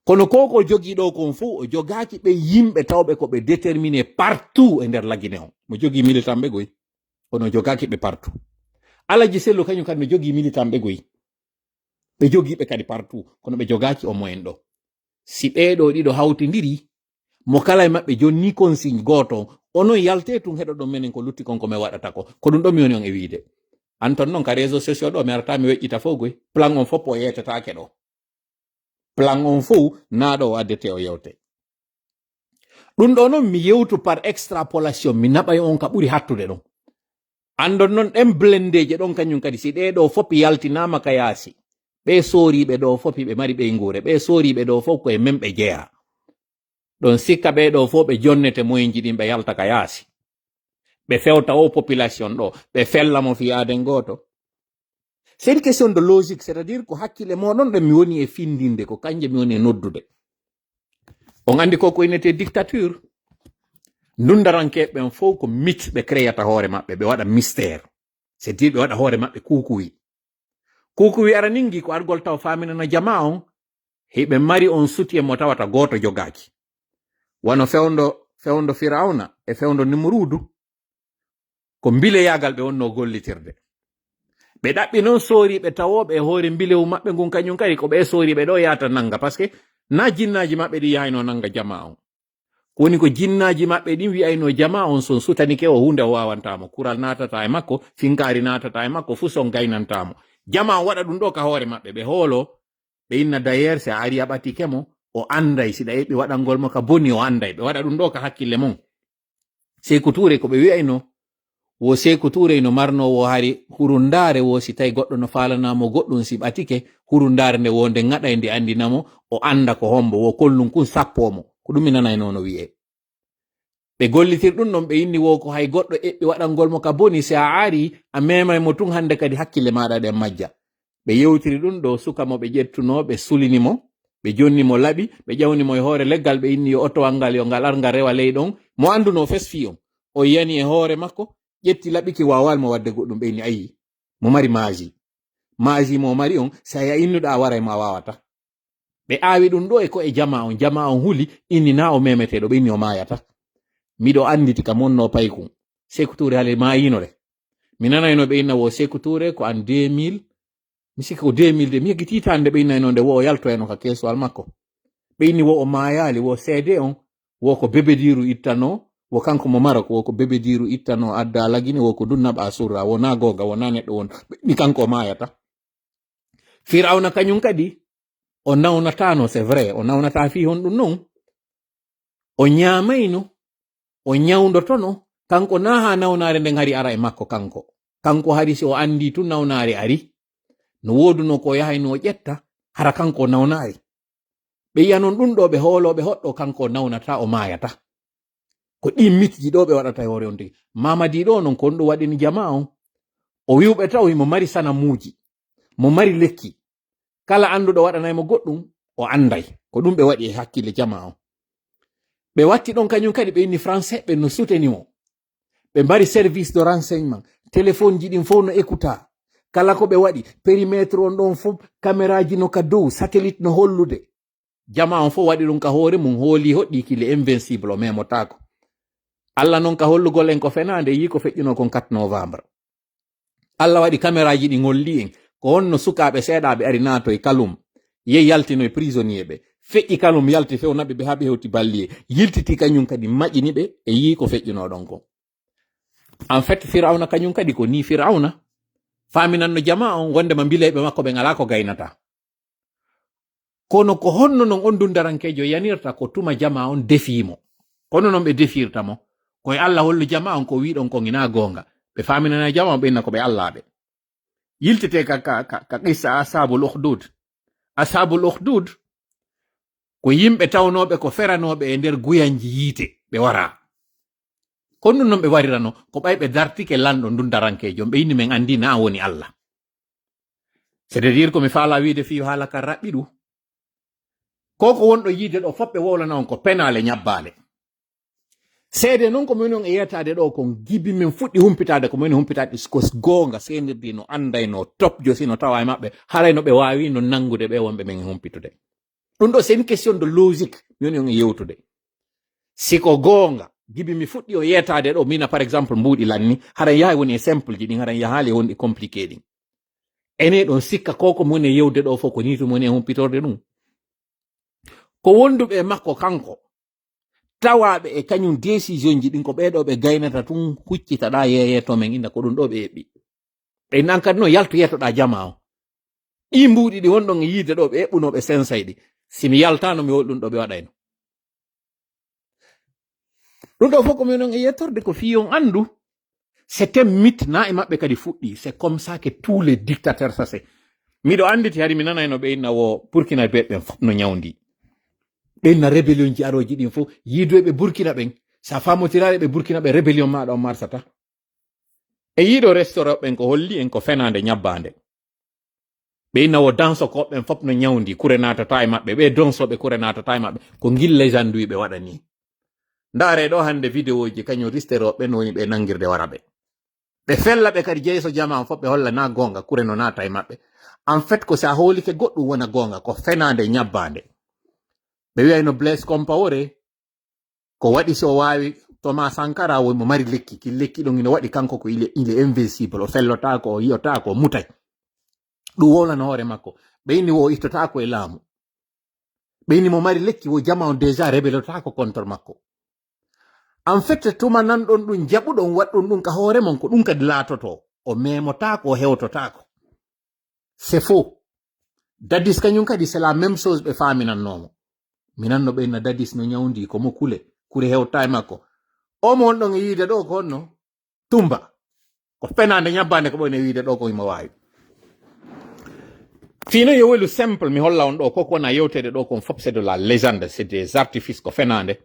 kono koko jogi do kon fo o jogaaki be yimbe tawbe ko be déterminé partout e der la Guinée on mo jogi militant be goy kono jogaaki be partout ala jisellu kanyum kan no jogi militant be goy be jogi be kadi partout kono be jogaaki o moyen do si be do dido hawtindiri mo kala e mabbe jonni consigne goto ono yalte tun hedo do menen ko lutti kon ko me wadata ko dum do mi woni on e wiide anton non ka réseaux sociaux do mi arta mi wejjita fogoy plan on foppo yetata ke do plan on fou naɗo addete o yewte ɗum ɗo noon mi yewtu par extrapolation mi naɓay on ka ɓuri hattude ɗon andon noon ɗen blendeje ɗon kañum kadi si ɗeɗo fopi yaltinama ka yaasi ɓe soriɓe ɗo fopi ɓe mari ɓeygure ɓe soriɓe ɗo fof koye men ɓe jeeya ɗon sikka ɓe ɗo fof ɓe jonnete moyinji ɗin ɓe yalta ka yaasi ɓe fewta o population ɗo ɓe fellamo fiyaden goto. C'est une question de logique, c'est-à-dire ko hakkille moɗon ɗo mi woni e findinde ko kanje mi woni e noddude on andi ko koynete dictature ndundarankeɓen fof ko mythe ɓe créata hoore maɓɓe ɓe waɗa mystère c'est-à-dire ɓe waɗa hoore maɓɓe kukuwi ara ningi ko argol taw faminana jama on hiɓe mari on soutien mo tawata goto jogaki wano fewndo Firawna e fewndo Nimrudu ko bileyagal ɓe wonno gollitirde ɓe ɗaɓɓi noon sooriɓe tawoɓe e hoore bilewu maɓɓe ngun kañum kadi ko ɓe sooriɓe ɗo yata nanga par ce que na jinnaji maɓɓe ɗi yayno nanga jama on ko woni ko jinnaji maɓɓe ɗin wiyayno jama on son sutanike o hunde o wawantamo kural natata e makko finkari natata e makko fu son gaynantamo jama on waɗa ɗum ɗo ka hoore maɓɓe ɓe hoolo ɓe inna d'ailleurs si a ari a ɓatikemo o anday siɗa yeɓi waɗangol mo ka boni o anday ɓe waɗa ɗum ɗo ka hakkille mum Sékou Touré ko ɓe wiyayno wo Sékou Touré no marnowo hari hurundare wo si tawi goɗɗo no falanamo goɗɗum si ɓatike hurundare nde wonde ngaɗa nde andinamo o anda ko hombo wo kollum kun sappomo ko ɗum mi nanayno no wiye ɓe gollitir ɗum ɗon ɓe inni wo ko hay goɗɗo eɓɓi waɗangol mo ka boni si a ari a memay mo tun hande kadi hakkille maɗa ɗen majja ɓe yewtiri ɗum ɗo suka mo ɓe ƴettuno ɓe sulinimo ɓe jonni mo laɓi ɓe ƴawnimo e hoore leggal ɓe inni yo otowal ngal yo ngal arnga rewa ley ɗon mo anduno fesfi on o yani e hoore makko ƴetti laɓiki wawalmo wadde goɗɗum ɓe inni ayi mo mari maaji mo mari on sa ya innuɗa wara e ma wawata ɓe aawi ɗum ɗo e ko e jama on huli inni na o memeteɗo ɓe inni o mayata miɗo anditi ka monno paykum Sékou Touré hale mayino de mi nanayno ɓe inna wo Sékou Touré ko an 2000 mi sikki ko 2000 de mi yeggi titande ɓe innayno nde wo o yaltoyno ka kesuwal makko ɓe inni wo o mayali wo seede on wo ko bebediru ittano wo kanko mo Maroc wo ko bebediru ittano adda lagini wo ko dunnaɓa surra wona goga wona neɗɗo won ni kanko o mayata Firawna kañum kadi o nawnatano c'est vrai o nawnata fi hon ɗum non o ñamayno o ñawdotono kanko na ha nawnare nden hari ara e makko kanko hari si o andi tun nawnare ari no woduno ko yahayno o ƴetta hara kanko nawnari ɓe yiya non ɗum ɗo ɓe hooloɓe hoɗɗo kanko nawnata o mayata ko ɗi mitji ɗo ɓe waɗata e hoore on tigi Mamadi ɗo non kon ɗo waɗini jama on o wiwɓe taw mo mari sanamuji mo mari lekki kala anduɗo waɗanaymo goɗɗum o anday ko ɗum ɓe waɗi e hakkille jama on ɓe watti ɗon kañum kadi ɓe inni français ɓe no soutenimo ɓe mbari service de renseignement téléphone ji ɗin fof no écouta kala ko ɓe waɗi périmètre on ɗon fof caméraji no ka dow satellite no hollude jama on fof waɗi ɗum ka hoore mum hooli hoɗɗi kile invincible o memotako Allah non ka hollugol en ko fenande yi ko feƴƴino kon 4 novembre Allah waɗi caméraji ɗi ngolli en ko honno sukaɓe seeɗaɓe ari nato e kalum yehi yaltino e prisonnier ɓe feƴƴi kalum yalti fewnaɓe ɓe haaɓe hewti balliye yiltiti kañum kadi maƴƴini ɓe e yi ko feƴƴino ɗon kon en fait Firawna kañum kadi ko ni Firawna faminanno jama on wondema bileɓe makko ɓe ngala ko gaynata kono ko honno non on dundarankejo yanirta ko tuma jama on defimo kono non ɓe defirtamo koye Allah hollu jama on ko wiɗon ko ina gonga ɓe faminana jama on ɓenna ko ɓe allaɓe yiltete ka qissa ashabul ukhdud ko yimɓe tawnoɓe ko feranoɓe e nder guyanji yiite ɓe wara kono non ɓe warirano ko ɓay ɓe dartike lanɗo dundarankejo ɓe inni men andi na woni Allah c'est à dire ko mi faala wiide fiyo haala ka raɓɓi ɗu koko wonɗo yiide ɗo fof ɓe wowlana on ko penale ñabbale seede noon ko moni on e yetade ɗo kon gibi min fuɗɗi humpitade ko moni humpitade ko gonga senirdi no anday no topjo sino tawa e maɓɓe haray no ɓe wawi no nangude ɓe wonɓe men humpitude ɗum ɗo c'est une question de logique moni on e yewtude siko gonga gibi mi fuɗɗi o yetade ɗo mina par exemple mbuɗi lanni haray yahay woni e simple ji ɗin haray yahali wonɗi compliqué ɗin ene ɗon sikka koko moni e yewde ɗo fof ko nitu moni e humpitorde ɗum ko wonduɓe e makko kanko tawaɓe e kañum décision ji ɗin ko ɓeɗo ɓe gaynata tun huccitaɗa yeyeto men inda ko ɗum ɗo ɓe eɓɓi ɓe nan kadi no yaltu yetoɗa jama o ɗi mbuɗi ɗi wonɗon e yiide ɗo ɓe eɓɓunoɓe sensay ɗi si mi yaltano mi woɗɗum ɗo ɓe waɗayno ɗum ɗo fof ko minon e yettorde ko fiyon andu c'était mythe na e maɓɓe kadi fuɗɗi c'est comme ça que tous les dictateurs ça c'est miɗo anditi hari mi nanayno ɓe inna wo burkina ɓe ɓen fof no ñawdi ɓenna rébellion ji aroji ɗin fof yiidoɓe burkina ɓen sa famotiraɗe ɓe burkina ɓe rébellion maɗa on marsata e yiiɗo restaurant ɓen ko holli en ko fenande ñabbande ɓe inna wo danso koɓɓen fof no ñawdi kure natata e maɓɓe ɓe donsoɓe kure natata e maɓɓe ko gille janduyi ɓe waɗa ni ndaare ɗo hande vidéo ji kañum risteroɓe woni ɓe nangirde wara ɓe fella ɓe kadi jeyso jama fof ɓe holla na gonga kure no nata e maɓɓe en fait ko sa holike goɗɗum wona gonga ko fenande ñabbande ɓe wiyayno Blaise Compaoré ko waɗi so wawi Thomas Sankara wonmo mari lekki ki lekki ɗon ino waɗi kanko ko il est invincible o fellotako o yiyotako o mutay ɗum wolano hoore makko ɓe inni wo ittotako e laamu ɓe inni mo mari lekki wo jama on déjà rebelotako contre makko en fait tuma nan ɗon ɗum jaɓuɗon waɗɗum ɗum ka hoore mon ko ɗum kadi laatoto o memotako o hewtotako c'est faux Dadis kañum kadi c'est la même chose ɓe faminannomo minanno ɓe na Dadis no ñawdi ko mo kure hewta e makko o mo ɗon e yiide ɗo ko honno tumba ko fenande ñabbande ko ɓone wiide ɗo ko imo wawi fino yo welu simple mi holla on ɗo koko wona yewtede ɗo kon fof c'est de la légende c'est des artifices ko fenande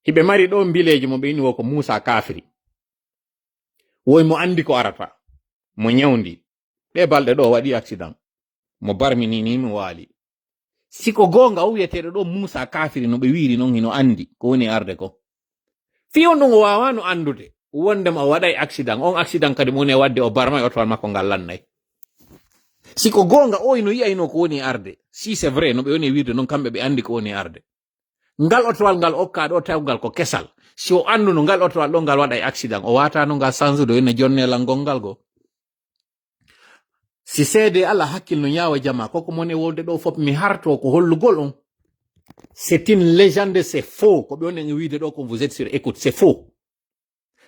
hiɓe mari ɗo mbileji mo ɓe inni wo ko Moussa Kafiri woy mo andi ko arata mo ñawdi ɗe balɗe ɗo waɗi accident mo barminini mi waali siko gonga o wiyeteɗo ɗo Moussa Kafiri no ɓe wiri non hino andi ko woni arde ko fiyon ɗum o wawano andude wondema o waɗay accident on accident kadi mo woni wadde o barma e otowal makko ngal lannay siko gonga o ino yiyayno ko woni arde si c'est vrai no ɓe woni wirde non kamɓe ɓe andi ko woni arde ngal otowal ngal okka ɗo tawgal ko kesal si o anduno ngal otowal ɗo ngal waɗay accident o watano ngal sansude yonna jonnelal gongal go si seede Allah hakkil no ñaawa jama koko mone wolde ɗo fof mi harto ko hollugol on c'est une légende c'est faux ko ɓe woni wiide ɗo ko vous êtes sur écoute c'est faux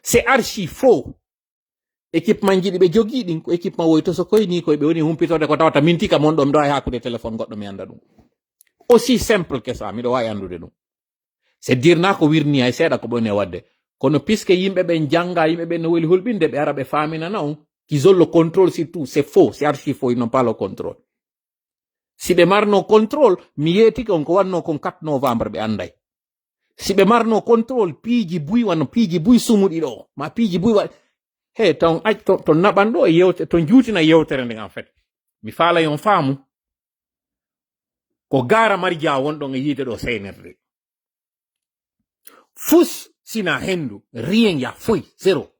c'est archi faux équipement jiɗi ɓe jogii ɗin ko équipement woy to so koyni koye ɓe woni humpitode ko tawata min tika mon ɗo miɗo wawi hakkude téléphone goɗɗo mi anda ɗum aussi simple que ça miɗo wawi andude ɗum c'est dire na ko wirni hay seeɗa ko ɓe woni wadde kono puisque yimɓe ɓen janga yimɓe ɓen no weli hulɓinde ɓe ara ɓe faminana on qu'ils ont le contrôle sur tout c'est faux c'est archi faux ils n'ont pas le contrôle si ɓe marno contrôle mi yeetiki on ko wanno kon 4 novembre ɓe anday si ɓe marno contrôle piiji buy wano piiji buy sumuɗi ɗo ma piiji buy wa he ton to naɓan ɗo e yewte to juutina yewtere nden en fait mi faalay on faamu ko gara marja wonɗon e yiide ɗo seynerde fus sina hendu rien ya foy zéro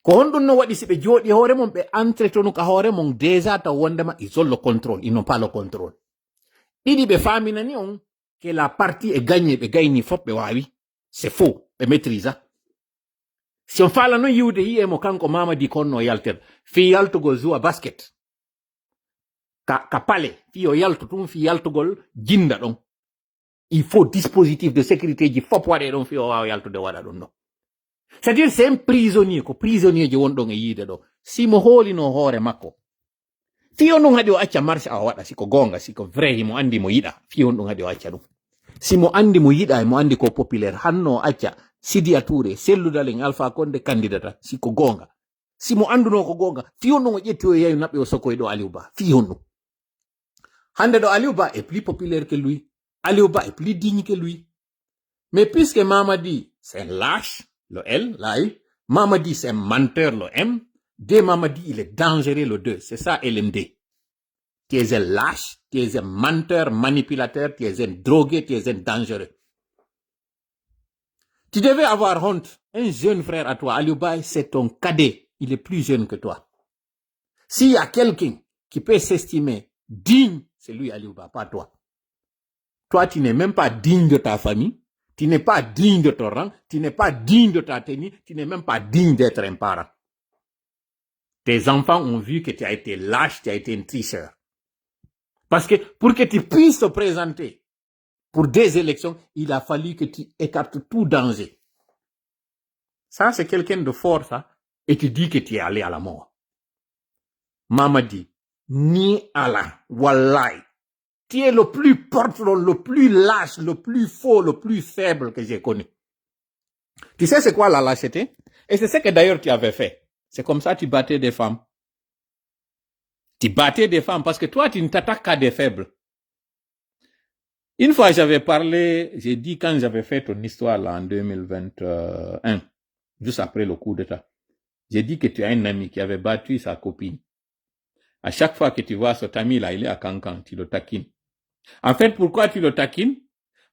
ko honɗum no waɗi si ɓe jooɗi hoore mon ɓe entretenu ka hoore mon déjà taw wondema ils ont le contrôle ils n'ont pas le contrôle ɗiɗi ɓe faminani on que la partie est gagnée ɓe gayni fof ɓe wawi c'est faux ɓe maîtrisa si on faala noon yiwde yiyemo kanko Mamadi konno yaltere fi yaltugol joua basket ka pale fi o yaltu tum fi yaltugol jinda ɗon il faut dispositif de sécurité ji fof waɗe ɗon fi o wawa yaltude waɗa ɗum ɗon c'est à dire c'est un prisonnier ko prisonnier ji wonɗon e yiide ɗo simo hoolino hoore makko fi on ɗum haɗi o acca marche a waɗa siko gonga siko vrai himo andi mo yiɗa fi on ɗum haɗi o acca ɗum simo andi mo yiɗa e mo andi ko populaire hanno acca Sidia Touré selludalen Alpha Condé candidata siko gonga simo anduno ko gonga fi on ɗum o ƴetti o yayu naɓɓe o sokoye ɗo Aliou Ba fi on ɗum hande ɗo Aliou Ba est plus populaire que lui Aliou Ba est plus digne que lui mais puisque Mamadi c'est un lâche le L, la I, Mamadi c'est un menteur, le M, D Mamadi il est dangereux, le 2, c'est ça LMD. Tu es un lâche, tu es un menteur, manipulateur, tu es un drogué, tu es un dangereux. Tu devais avoir honte. Un jeune frère à toi, Aliou Ba, c'est ton cadet, il est plus jeune que toi. S'il y a quelqu'un qui peut s'estimer digne, c'est lui Aliou Ba, pas toi. Toi, tu n'es même pas digne de ta famille. Tu n'es pas digne de ton rang, tu n'es pas digne de ta tenue, tu n'es même pas digne d'être un parent. Tes enfants ont vu que tu as été lâche, tu as été un tricheur. Parce que pour que tu puisses te présenter pour des élections, il a fallu que tu écartes tout danger. Ça, c'est quelqu'un de fort, ça. Et tu dis que tu es allé à la mort. Mamadi, ni Allah, wallahi, Tu es le plus porte-ron, le plus lâche, le plus faux, le plus faible que j'ai connu. Tu sais c'est quoi la lâcheté? Et c'est ce que d'ailleurs tu avais fait. C'est comme ça que tu battais des femmes. Tu battais des femmes parce que toi, tu ne t'attaques qu'à des faibles. Une fois, j'avais parlé, j'ai dit quand j'avais fait ton histoire là en 2021, juste après le coup d'État, j'ai dit que tu as un ami qui avait battu sa copine. À chaque fois que tu vois cet ami là, il est à Cancan, tu le taquines. En fait, pourquoi tu le taquines?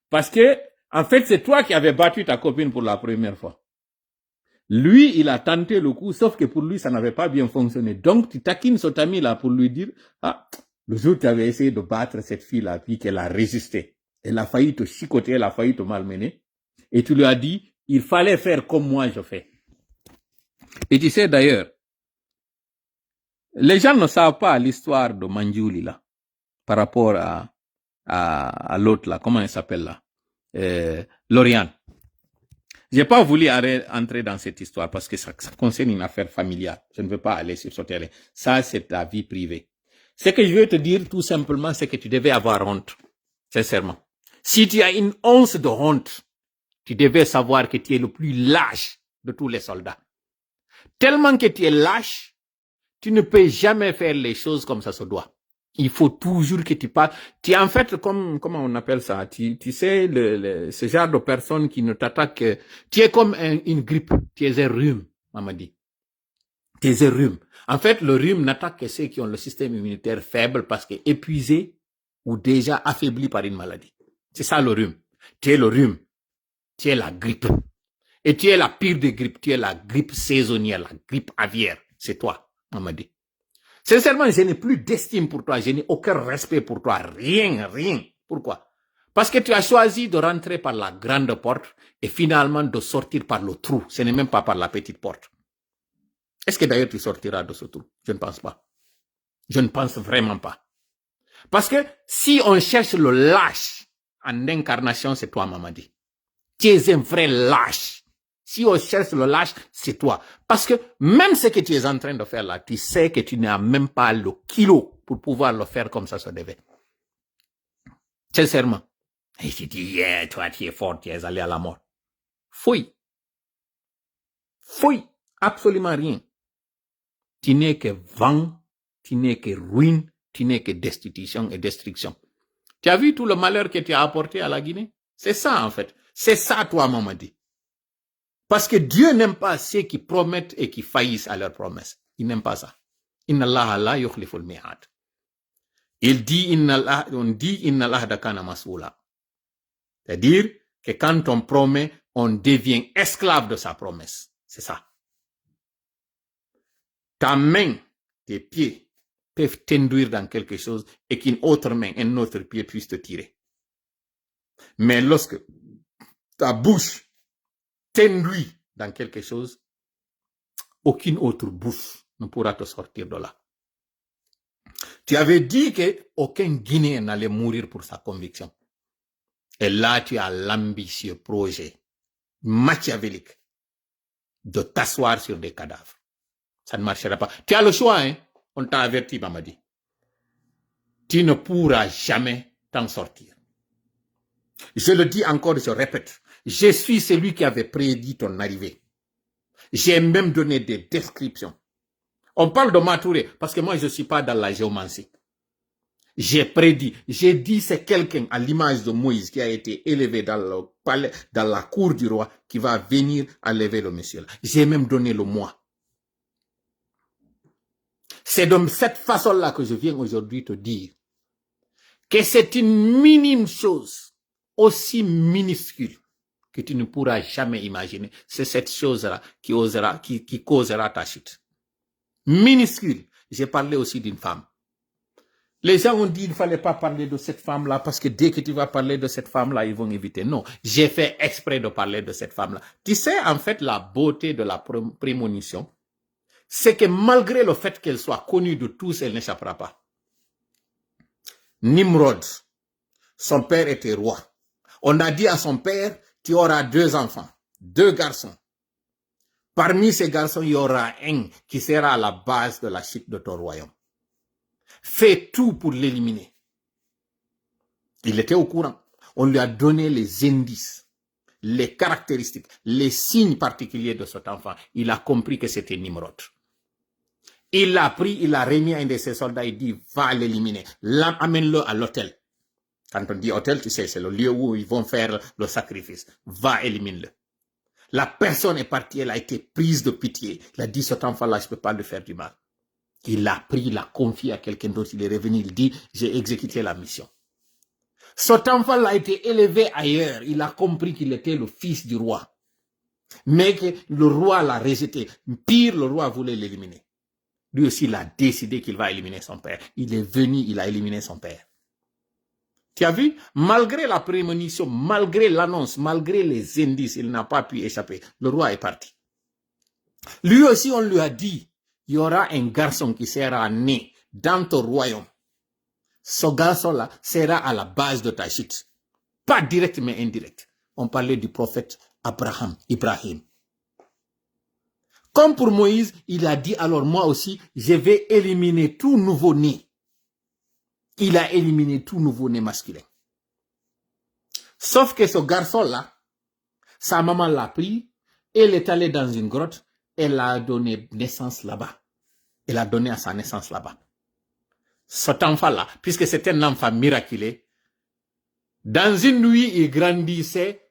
Parce que, en fait, c'est toi qui avais battu ta copine pour la première fois. Lui, il a tenté le coup, sauf que pour lui, ça n'avait pas bien fonctionné. Donc, tu taquines cet ami-là pour lui dire, ah, le jour où tu avais essayé de battre cette fille-là, puis qu'elle a résisté. Elle a failli te chicoter, elle a failli te malmener. Et tu lui as dit, il fallait faire comme moi je fais. Et tu sais d'ailleurs, les gens ne savent pas l'histoire de Manjuli là, par rapport à l'autre là, comment elle s'appelle là, Lauriane. J'ai pas voulu entrer dans cette histoire parce que ça concerne une affaire familiale. Je ne veux pas aller sur ce terrain. Ça, c'est ta vie privée. Ce que je veux te dire tout simplement, c'est que tu devais avoir honte. Sincèrement. Si tu as une once de honte, tu devais savoir que tu es le plus lâche de tous les soldats. Tellement que tu es lâche, tu ne peux jamais faire les choses comme ça se doit. Il faut toujours que tu parles. Tu es en fait comme, comment on appelle ça? Tu sais, ce genre de personne qui ne t'attaque. Tu es comme une grippe. Tu es un rhume, maman dit. Tu es un rhume. En fait, le rhume n'attaque que ceux qui ont le système immunitaire faible parce que épuisé ou déjà affaibli par une maladie. C'est ça le rhume. Tu es le rhume. Tu es la grippe. Et tu es la pire des grippes. Tu es la grippe saisonnière, la grippe aviaire. C'est toi, maman dit. Sincèrement, je n'ai plus d'estime pour toi, je n'ai aucun respect pour toi, rien. Pourquoi? Parce que tu as choisi de rentrer par la grande porte et finalement de sortir par le trou. Ce n'est même pas par la petite porte. Est-ce que d'ailleurs tu sortiras de ce trou? Je ne pense pas. Je ne pense vraiment pas. Parce que si on cherche le lâche en incarnation, c'est toi, Mamadi. Tu es un vrai lâche. Si on cherche le lâche, c'est toi. Parce que même ce que tu es en train de faire là, tu sais que tu n'as même pas le kilo pour pouvoir le faire comme ça se devait. Sincèrement. Et tu dis, yeah, toi, tu es fort, tu es allé à la mort. Fouille. Absolument rien. Tu n'es que vent, tu n'es que ruine, tu n'es que destitution et destruction. Tu as vu tout le malheur que tu as apporté à la Guinée? C'est ça, en fait. C'est ça, toi, Mamadi. Parce que Dieu n'aime pas ceux qui promettent et qui faillissent à leurs promesses. Il n'aime pas ça. Inna Allah la yukhliful mi'ad. On dit Inna Allah dakana mas'oula. C'est-à-dire que quand on promet, on devient esclave de sa promesse. C'est ça. Ta main, tes pieds peuvent t'induire dans quelque chose et qu'une autre main, un autre pied puisse te tirer. Mais lorsque ta bouche t'induit dans quelque chose, aucune autre bouche ne pourra te sortir de là. Tu avais dit qu'aucun Guinéen n'allait mourir pour sa conviction. Et là, tu as l'ambitieux projet machiavélique de t'asseoir sur des cadavres. Ça ne marchera pas. Tu as le choix, hein? On t'a averti, Mamadi. Tu ne pourras jamais t'en sortir. Je le dis encore, je répète. Je suis celui qui avait prédit ton arrivée. J'ai même donné des descriptions. On parle de Matouré, parce que moi, je ne suis pas dans la géomancie. J'ai prédit, j'ai dit c'est quelqu'un à l'image de Moïse qui a été élevé dans le palais, dans la cour du roi, qui va venir enlever le monsieur là. J'ai même donné le mois. C'est de cette façon-là que je viens aujourd'hui te dire que c'est une minime chose, aussi minuscule, que tu ne pourras jamais imaginer. C'est cette chose-là qui causera ta chute. Minuscule. J'ai parlé aussi d'une femme. Les gens ont dit qu'il ne fallait pas parler de cette femme-là parce que dès que tu vas parler de cette femme-là, ils vont éviter. Non, j'ai fait exprès de parler de cette femme-là. Tu sais, en fait, la beauté de la prémonition, c'est que malgré le fait qu'elle soit connue de tous, elle n'échappera pas. Nimrod, son père était roi. On a dit à son père, tu auras 2 enfants, 2 garçons. Parmi ces garçons, il y aura un qui sera à la base de la chute de ton royaume. Fais tout pour l'éliminer. Il était au courant. On lui a donné les indices, les caractéristiques, les signes particuliers de cet enfant. Il a compris que c'était Nimrod. Il l'a pris, il l'a remis à un de ses soldats, il dit, va l'éliminer. Amène-le à l'hôtel. Quand on dit hôtel, tu sais, c'est le lieu où ils vont faire le sacrifice. Va, élimine-le. La personne est partie, elle a été prise de pitié. Il a dit, cet enfant-là, je ne peux pas lui faire du mal. Il l'a pris, il l'a confié à quelqu'un d'autre, il est revenu, il dit, j'ai exécuté la mission. Cet enfant-là a été élevé ailleurs. Il a compris qu'il était le fils du roi. Mais que le roi l'a rejeté. Pire, le roi voulait l'éliminer. Lui aussi, il a décidé qu'il va éliminer son père. Il est venu, il a éliminé son père. Tu as vu? Malgré la prémonition, malgré l'annonce, malgré les indices, il n'a pas pu échapper. Le roi est parti. Lui aussi, on lui a dit, il y aura un garçon qui sera né dans ton royaume. Ce garçon-là sera à la base de ta chute. Pas direct, mais indirect. On parlait du prophète Ibrahim. Comme pour Moïse, il a dit, alors moi aussi, je vais éliminer tout nouveau-né. Il a éliminé tout nouveau-né masculin. Sauf que ce garçon-là, sa maman l'a pris, elle est allée dans une grotte, elle a donné naissance là-bas. Elle a donné à sa naissance là-bas. Cet enfant-là, puisque c'est un enfant miraculeux, dans une nuit, il grandissait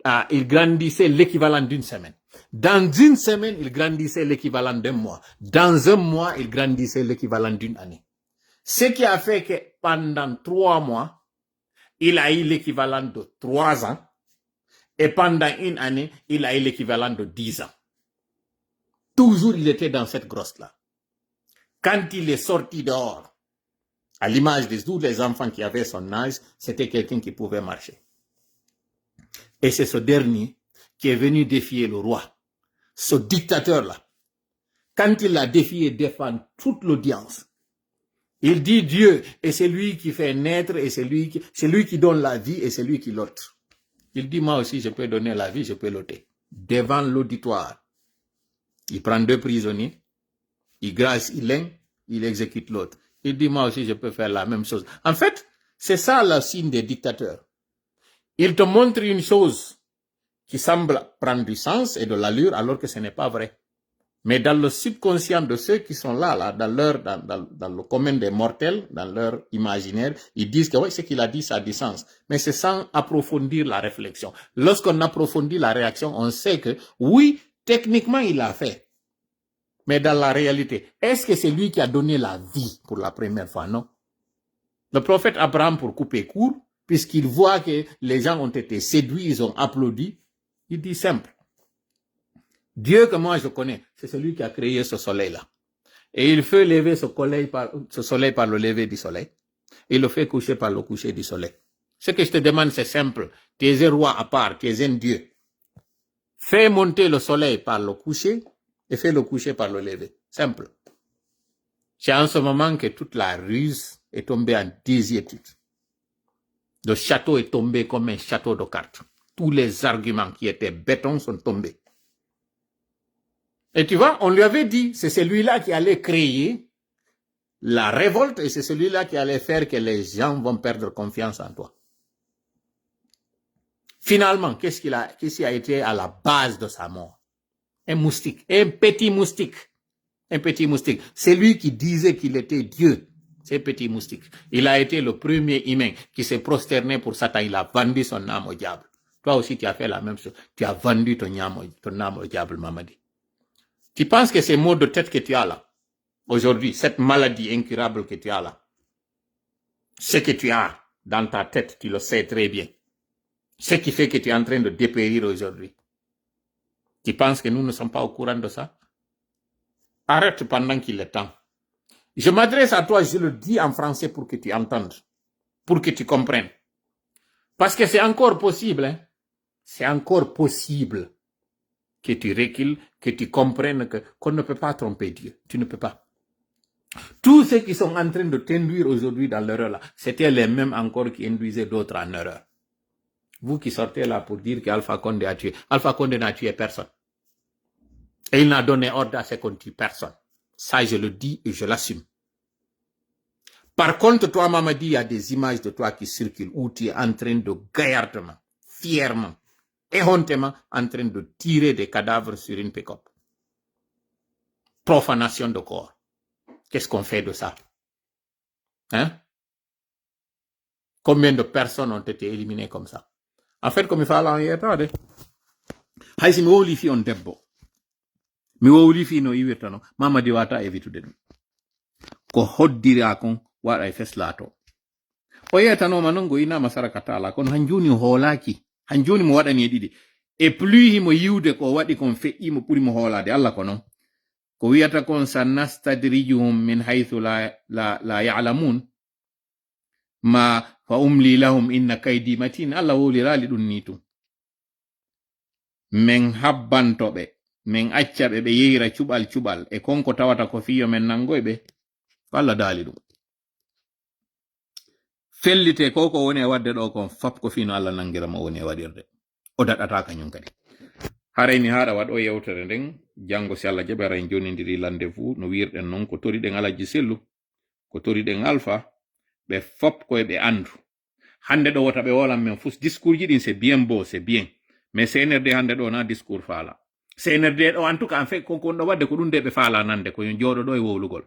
l'équivalent d'une semaine. Dans une semaine, il grandissait l'équivalent d'un mois. Dans un mois, il grandissait l'équivalent d'une année. Ce qui a fait que pendant 3 mois, il a eu l'équivalent de 3 ans. Et pendant une année, il a eu l'équivalent de 10 ans. Toujours, il était dans cette grosse-là. Quand il est sorti dehors, à l'image de tous les enfants qui avaient son âge, c'était quelqu'un qui pouvait marcher. Et c'est ce dernier qui est venu défier le roi. Ce dictateur-là, quand il l'a défié devant toute l'audience, il dit Dieu, et c'est lui qui fait naître, et c'est lui qui donne la vie, et c'est lui qui l'ôte. Il dit, moi aussi, je peux donner la vie, je peux l'ôter. Devant l'auditoire, il prend 2 prisonniers, il grasse l'un, il exécute l'autre. Il dit, moi aussi, je peux faire la même chose. En fait, c'est ça le signe des dictateurs. Il te montre une chose qui semble prendre du sens et de l'allure, alors que ce n'est pas vrai. Mais dans le subconscient de ceux qui sont là dans le commun des mortels, dans leur imaginaire, ils disent que oui, ce qu'il a dit, ça a du sens. Mais c'est sans approfondir la réflexion. Lorsqu'on approfondit la réaction, on sait que oui, techniquement, il l'a fait. Mais dans la réalité, est-ce que c'est lui qui a donné la vie pour la première fois? Non. Le prophète Abraham, pour couper court, puisqu'il voit que les gens ont été séduits, ils ont applaudi, il dit simple. Dieu que moi je connais, c'est celui qui a créé ce soleil-là. Et il fait lever ce soleil par le lever du soleil. Il le fait coucher par le coucher du soleil. Ce que je te demande, c'est simple. Tu es un roi à part, tu es un Dieu. Fais monter le soleil par le coucher et fais le coucher par le lever. Simple. C'est en ce moment que toute la ruse est tombée en désuétude. Le château est tombé comme un château de cartes. Tous les arguments qui étaient béton sont tombés. Et tu vois, on lui avait dit, c'est celui-là qui allait créer la révolte et c'est celui-là qui allait faire que les gens vont perdre confiance en toi. Finalement, qu'est-ce qui a été à la base de sa mort? Un moustique, un petit moustique. Un petit moustique. C'est lui qui disait qu'il était Dieu. C'est petit moustique. Il a été le premier humain qui s'est prosterné pour Satan. Il a vendu son âme au diable. Toi aussi, tu as fait la même chose. Tu as vendu ton âme au diable, Mamadi. Tu penses que ces maux de tête que tu as là, aujourd'hui, cette maladie incurable que tu as là, ce que tu as dans ta tête, tu le sais très bien. Ce qui fait que tu es en train de dépérir aujourd'hui. Tu penses que nous ne sommes pas au courant de ça? Arrête pendant qu'il est temps. Je m'adresse à toi, je le dis en français pour que tu entendes, pour que tu comprennes. Parce que c'est encore possible, hein? C'est encore possible que tu recules, que tu comprennes qu'on ne peut pas tromper Dieu. Tu ne peux pas. Tous ceux qui sont en train de t'induire aujourd'hui dans l'erreur là, c'était les mêmes encore qui induisaient d'autres en erreur. Vous qui sortez là pour dire qu'Alpha Condé a tué. Alpha Condé n'a tué personne. Et il n'a donné ordre à ce qu'on tue personne. Ça, je le dis et je l'assume. Par contre, toi, Mamadi, il y a des images de toi qui circulent où tu es en train de gaillardement, fièrement, éhontément, en train de tirer des cadavres sur une pick-up. Profanation de corps. Qu'est-ce qu'on fait de ça? Hein? Combien de personnes ont été éliminées comme ça? En fait, comme il fallait en y être, haysi mi wowli fi on debbo. Mi wowli fi no yiwirta no. Mamadi wata évitude ɗum. Ko hoddira kon waɗa e feslato. O yetanoma non go inama saraka tala kono hanjuni hoolaki. Hanjuni mo waɗani e ɗiɗi. E plus himo yiwde ko waɗi kon feƴƴi mo ɓuri mo hoolade Allah ko non. Ko wiyata kon sanastadrijuhum min haythu la ya'lamun ma fa umli lahum inna kaydi matin. Allah wowlirali ɗum ni tum. Men habbantoɓe men accaɓe ɓe yeyira cuɓal e konko tawata ko fiyo men nangoyɓe Allah daali ɗum. Fellite ko woni e wadde ɗo kon fap ko fino Allah nangira mo woni e waɗirde. O daɗata kañum kadi. Harayni haɗa waɗo yewtere nden jango si Allah jaɓi ara en jonidiri rendez-vous no wirɗen non ko toriɗen Alaji Sellu ko toriɗen Alpha ɓe fop koye ɓe andu. Hande ɗo wota ɓe wolan men fus discours ji ɗin c'est bien beau c'est bien mais CNRD hande ɗo na discours faala. CNRD ɗo en tout cas en fait kon ɗo wadde ko ɗum de ɓe faala nande ko yo jooɗo ɗo e wowlugol.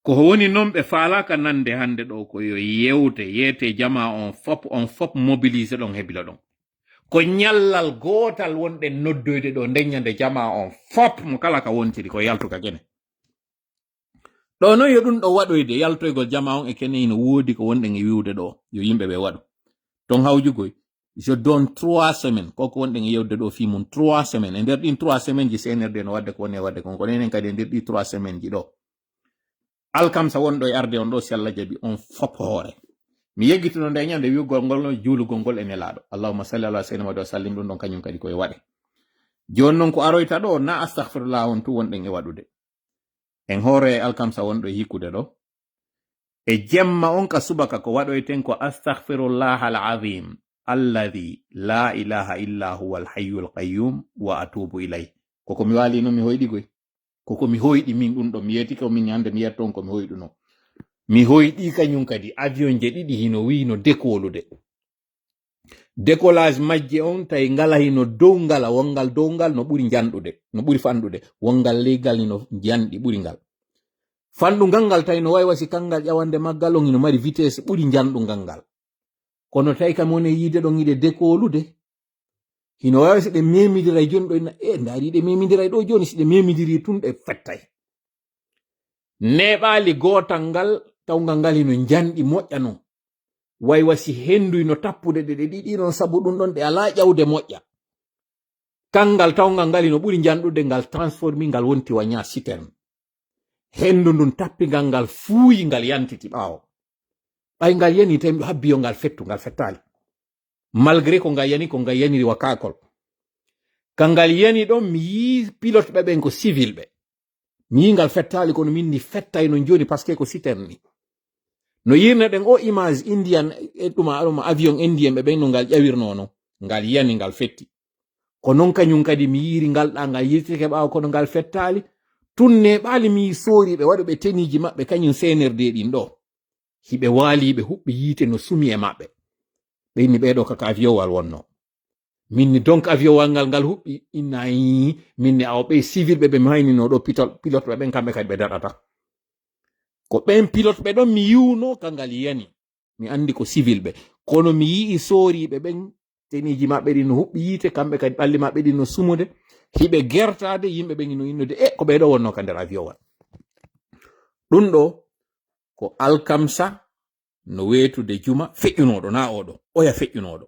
Ko woni non ɓe faalaka nande hande ɗo ko yo yete jama on fop mobilise ɗon hebila ɗon. Ko nyallal gotal wonɗe noddoyde ɗo ndeññande jama on fop mo kala ka wontiri ko yaltuka kene. Ɗo non yo ɗum ɗo waɗoyde yaltoygol jama on e kene ino woodi ko wonɗen e wiwde ɗo yo yimɓe ɓe waɗu. Ton hawjugoy je donne 3 semaines koko wonɗen e yewde ɗo fi mum 3 semaines e nder ɗin 3 semaines ji CNRD no wadde ko woni e wadde kon kono enen kadi e nder ɗi 3 semaines ji ɗo alkamsa wonɗo e arde on ɗo si Allah jaɓi on fop hoore. Mi yeggitino nde ñande wiwgol ngol no juulugol ngol e nelaɗo allahumma salli ala sayyidina Muhammad wa sallim ɗum ɗon kañum kadi koye waɗe. Joni noon ko aroyta ɗo na astaghfirullah on tu wonɗen e waɗude en hoore e alkamsa wonɗo e hikkude ɗo e jemma on ka subaka ko waɗoyten ko astaghfirullah al azim alladhi la ilaha illa huwa al hayyul qayyum wa atubu ilayh. Koko mi wali no mi hoyɗigoy koko mi hoyɗi min ɗum ɗo mi yeti ko min hande mi yetton ko mi hoyɗuno mi hoyɗi kañum kadi avion je ɗiɗi hino wino décollude décollage majje on tawi ngala hino dow ngala wongal dow ngal no ɓuri janɗude no ɓuri fanɗude wongal leygal hino janɗi ɓuri ngal fanɗugal ngal tawi no waywasi kangal ƴawande maggal on hino mari vitesse ɓuri janɗugal ngal kono tawi kam woni yiide ɗon yiɗe décollude hino wawi si ɗe memidira joni ɗo ndaari ɗe memidira ɗo joni si ɗe memidiri tun ɗe fettay neɓali gotal ngal tawgal ngal hino janɗi moƴƴa non waywasi henduy no tappude ɗe ɗiɗi non sabu ɗum ɗon ɗe ala ƴawde moƴƴa kangal tawgal ngal hino ɓuri janɗude ngal transformi ngal wonti waña citerne hendu ndun tappigal ngal fuuyi ngal yantiti ɓawo ɓay ngal yani tawi habbiyo ngal fettu ngal fettali malgré ko ngal yaniri wakakol kangal yani ɗon mi yi pilote ɓeɓen ko civil ɓe mi yi ngal fettali kono min ni fettay no joni par ce que ko citerne no yirne ɗen o image indian e ɗuma avion indien ɓeɓen no ngal ƴawirno no ngal yani ngal fetti ko non kañum kadi mi yiri ngal ɗa ngal yirtike ɓawo kono ngal fettali tunne ɓaali mi sori ɓe waɗoɓe teniji maɓɓe kañum CNRD ɗin ɗo hiɓe waali ɓe huɓɓe yiite no sumi e maɓɓe ɓe inni ɓeɗo kaka avion wal wonno minni donc avion wal ngal huɓɓi innayi minni awɓe civil ɓe mi haynino ɗo pilote ɓeɓen kamɓe kadi ɓe daɗata ko ɓen pilote ɓe ɗon mi yiwno kangal yani mi andi ko civil ɓe kono mi yii soriɓe ɓen teniji maɓɓe ɗin no huɓɓi yiite kamɓe kadi ɓalli maɓɓe ɗin no sumude hiɓe gertade yimɓe ɓen ino innude ko ɓeɗo wonno ka nder avion wal ɗum ɗo ko alkamsa no wetude juma feƴƴunoɗo na oɗo oya feƴƴunoɗo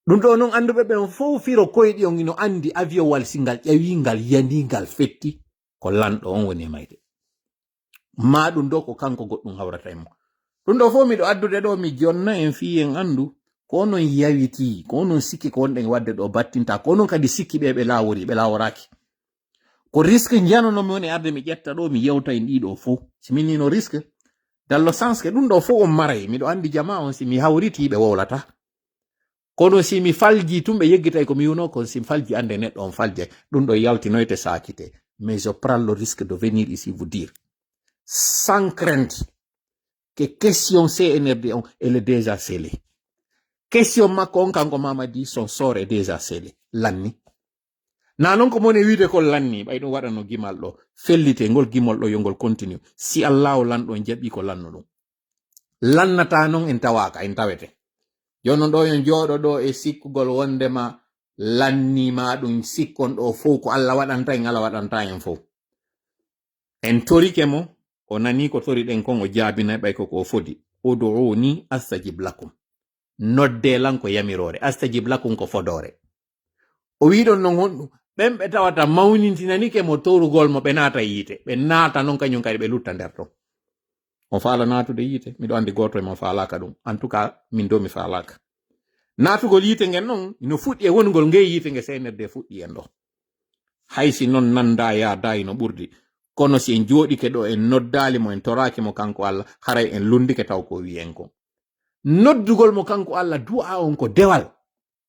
ɗum ɗo noon anduɓe ɓen fof firo koyɗi on ino andi avion wal si ngal ƴawi ngal yani ngal fetti ko lanɗo on woni mayde ma ɗum ɗo ko kanko goɗɗum hawrata e mo ɗum ɗo fof miɗo addude ɗo mi jonna en fi en andu ko non yawiti ko non sikki ko wonɗen wadde ɗo battinta ko non kadi sikki ɓe ɓe laworaki ko risque janonomi woni arde mi ƴetta ɗo mi yewta en ɗiɗo fof si minni no risque dans le sens que ɗum ɗo fof on maray miɗo andi jama on si mi hawriti ɓe wowlata kono si mi falji tun ɓe yeggitay ko mi yuno kon si mi falji ande neɗɗo on falje ɗum ɗo yaltinoyte sakite mais je prends le risque de venir ici vous dire sans crainte que question CNRD on elle est déjà scellée. Question makko on kanko Mamadi son sort est déjà scellé lanni nanon ko mone wiide ko lanni ɓay ɗum waɗano gimal ɗo fellite ngol gimol ɗo yo ngol continue si Allah o lanɗo jaɓi ko lanno ɗum lannata non en tawaka en tawete jonon ɗo yon jooɗo ɗo e sikkugol wondema lannima ɗum sikkon ɗo fof ko Allah waɗanta en Allah waɗanta en fof en torike mo o nani ko tori ɗen kon o jaabinay ɓay koko o fodi ud'uni astajib lakum nodde lan ko yamirore astajib lakum ko fodore o wiɗon non honɗum ɓen ɓe tawata mawnintinanike mo torugol mo ɓe naata yiite ɓe naata non kañum kadi ɓe lutta nder ton o faala natude yiite miɗo andi goto e mo faalaka ɗum en tout cas min do mi faalaka natugol yiite ngen non no fuɗɗi e wongol nge yiite nge CNRD fuɗɗi en ɗo haysi non nanda yaadayi no ɓurdi kono si en jooɗike ɗo en noddali mo en toraki mo kanko Allah haray en lundike taw ko wi en ko noddugol mo kanko Allah du'a on ko dewal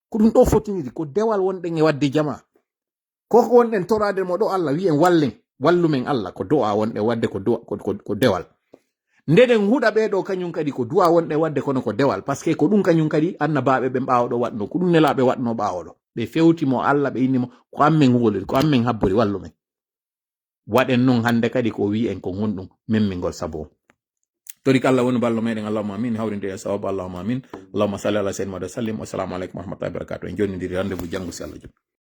ko ɗum ɗo fotiniri ko dewal wonɗen e wadde jama koko wonɗen torade mo ɗo Allah wi en wallen wallumen Allah ko du'a wonɗe wadde ko dewal ndeden huɗa ɓeɗo kañum kadi ko du'a wonɗe wadde kono ko dewal par ce que ko ɗum kañum kadi annabaɓe ɓen ɓawoɗo waɗno ko ɗum nelaɓe waɗno ɓawoɗo ɓe fewtimo Allah ɓe innimo ko ammen huwoliri ko ammen habbori wallumen waɗen non hande kadi ko wi en ko honɗum memmingol sabo torik Allah woni ballo meɗen allahumma amin hawrinde e sawabu allahumma amin allahumma salli ala sayyidina Muhammad sallim wassalamu aleykum wa rahmatullahi wa barakatuh en jonnidiri rendez-vous janggo si Allah joni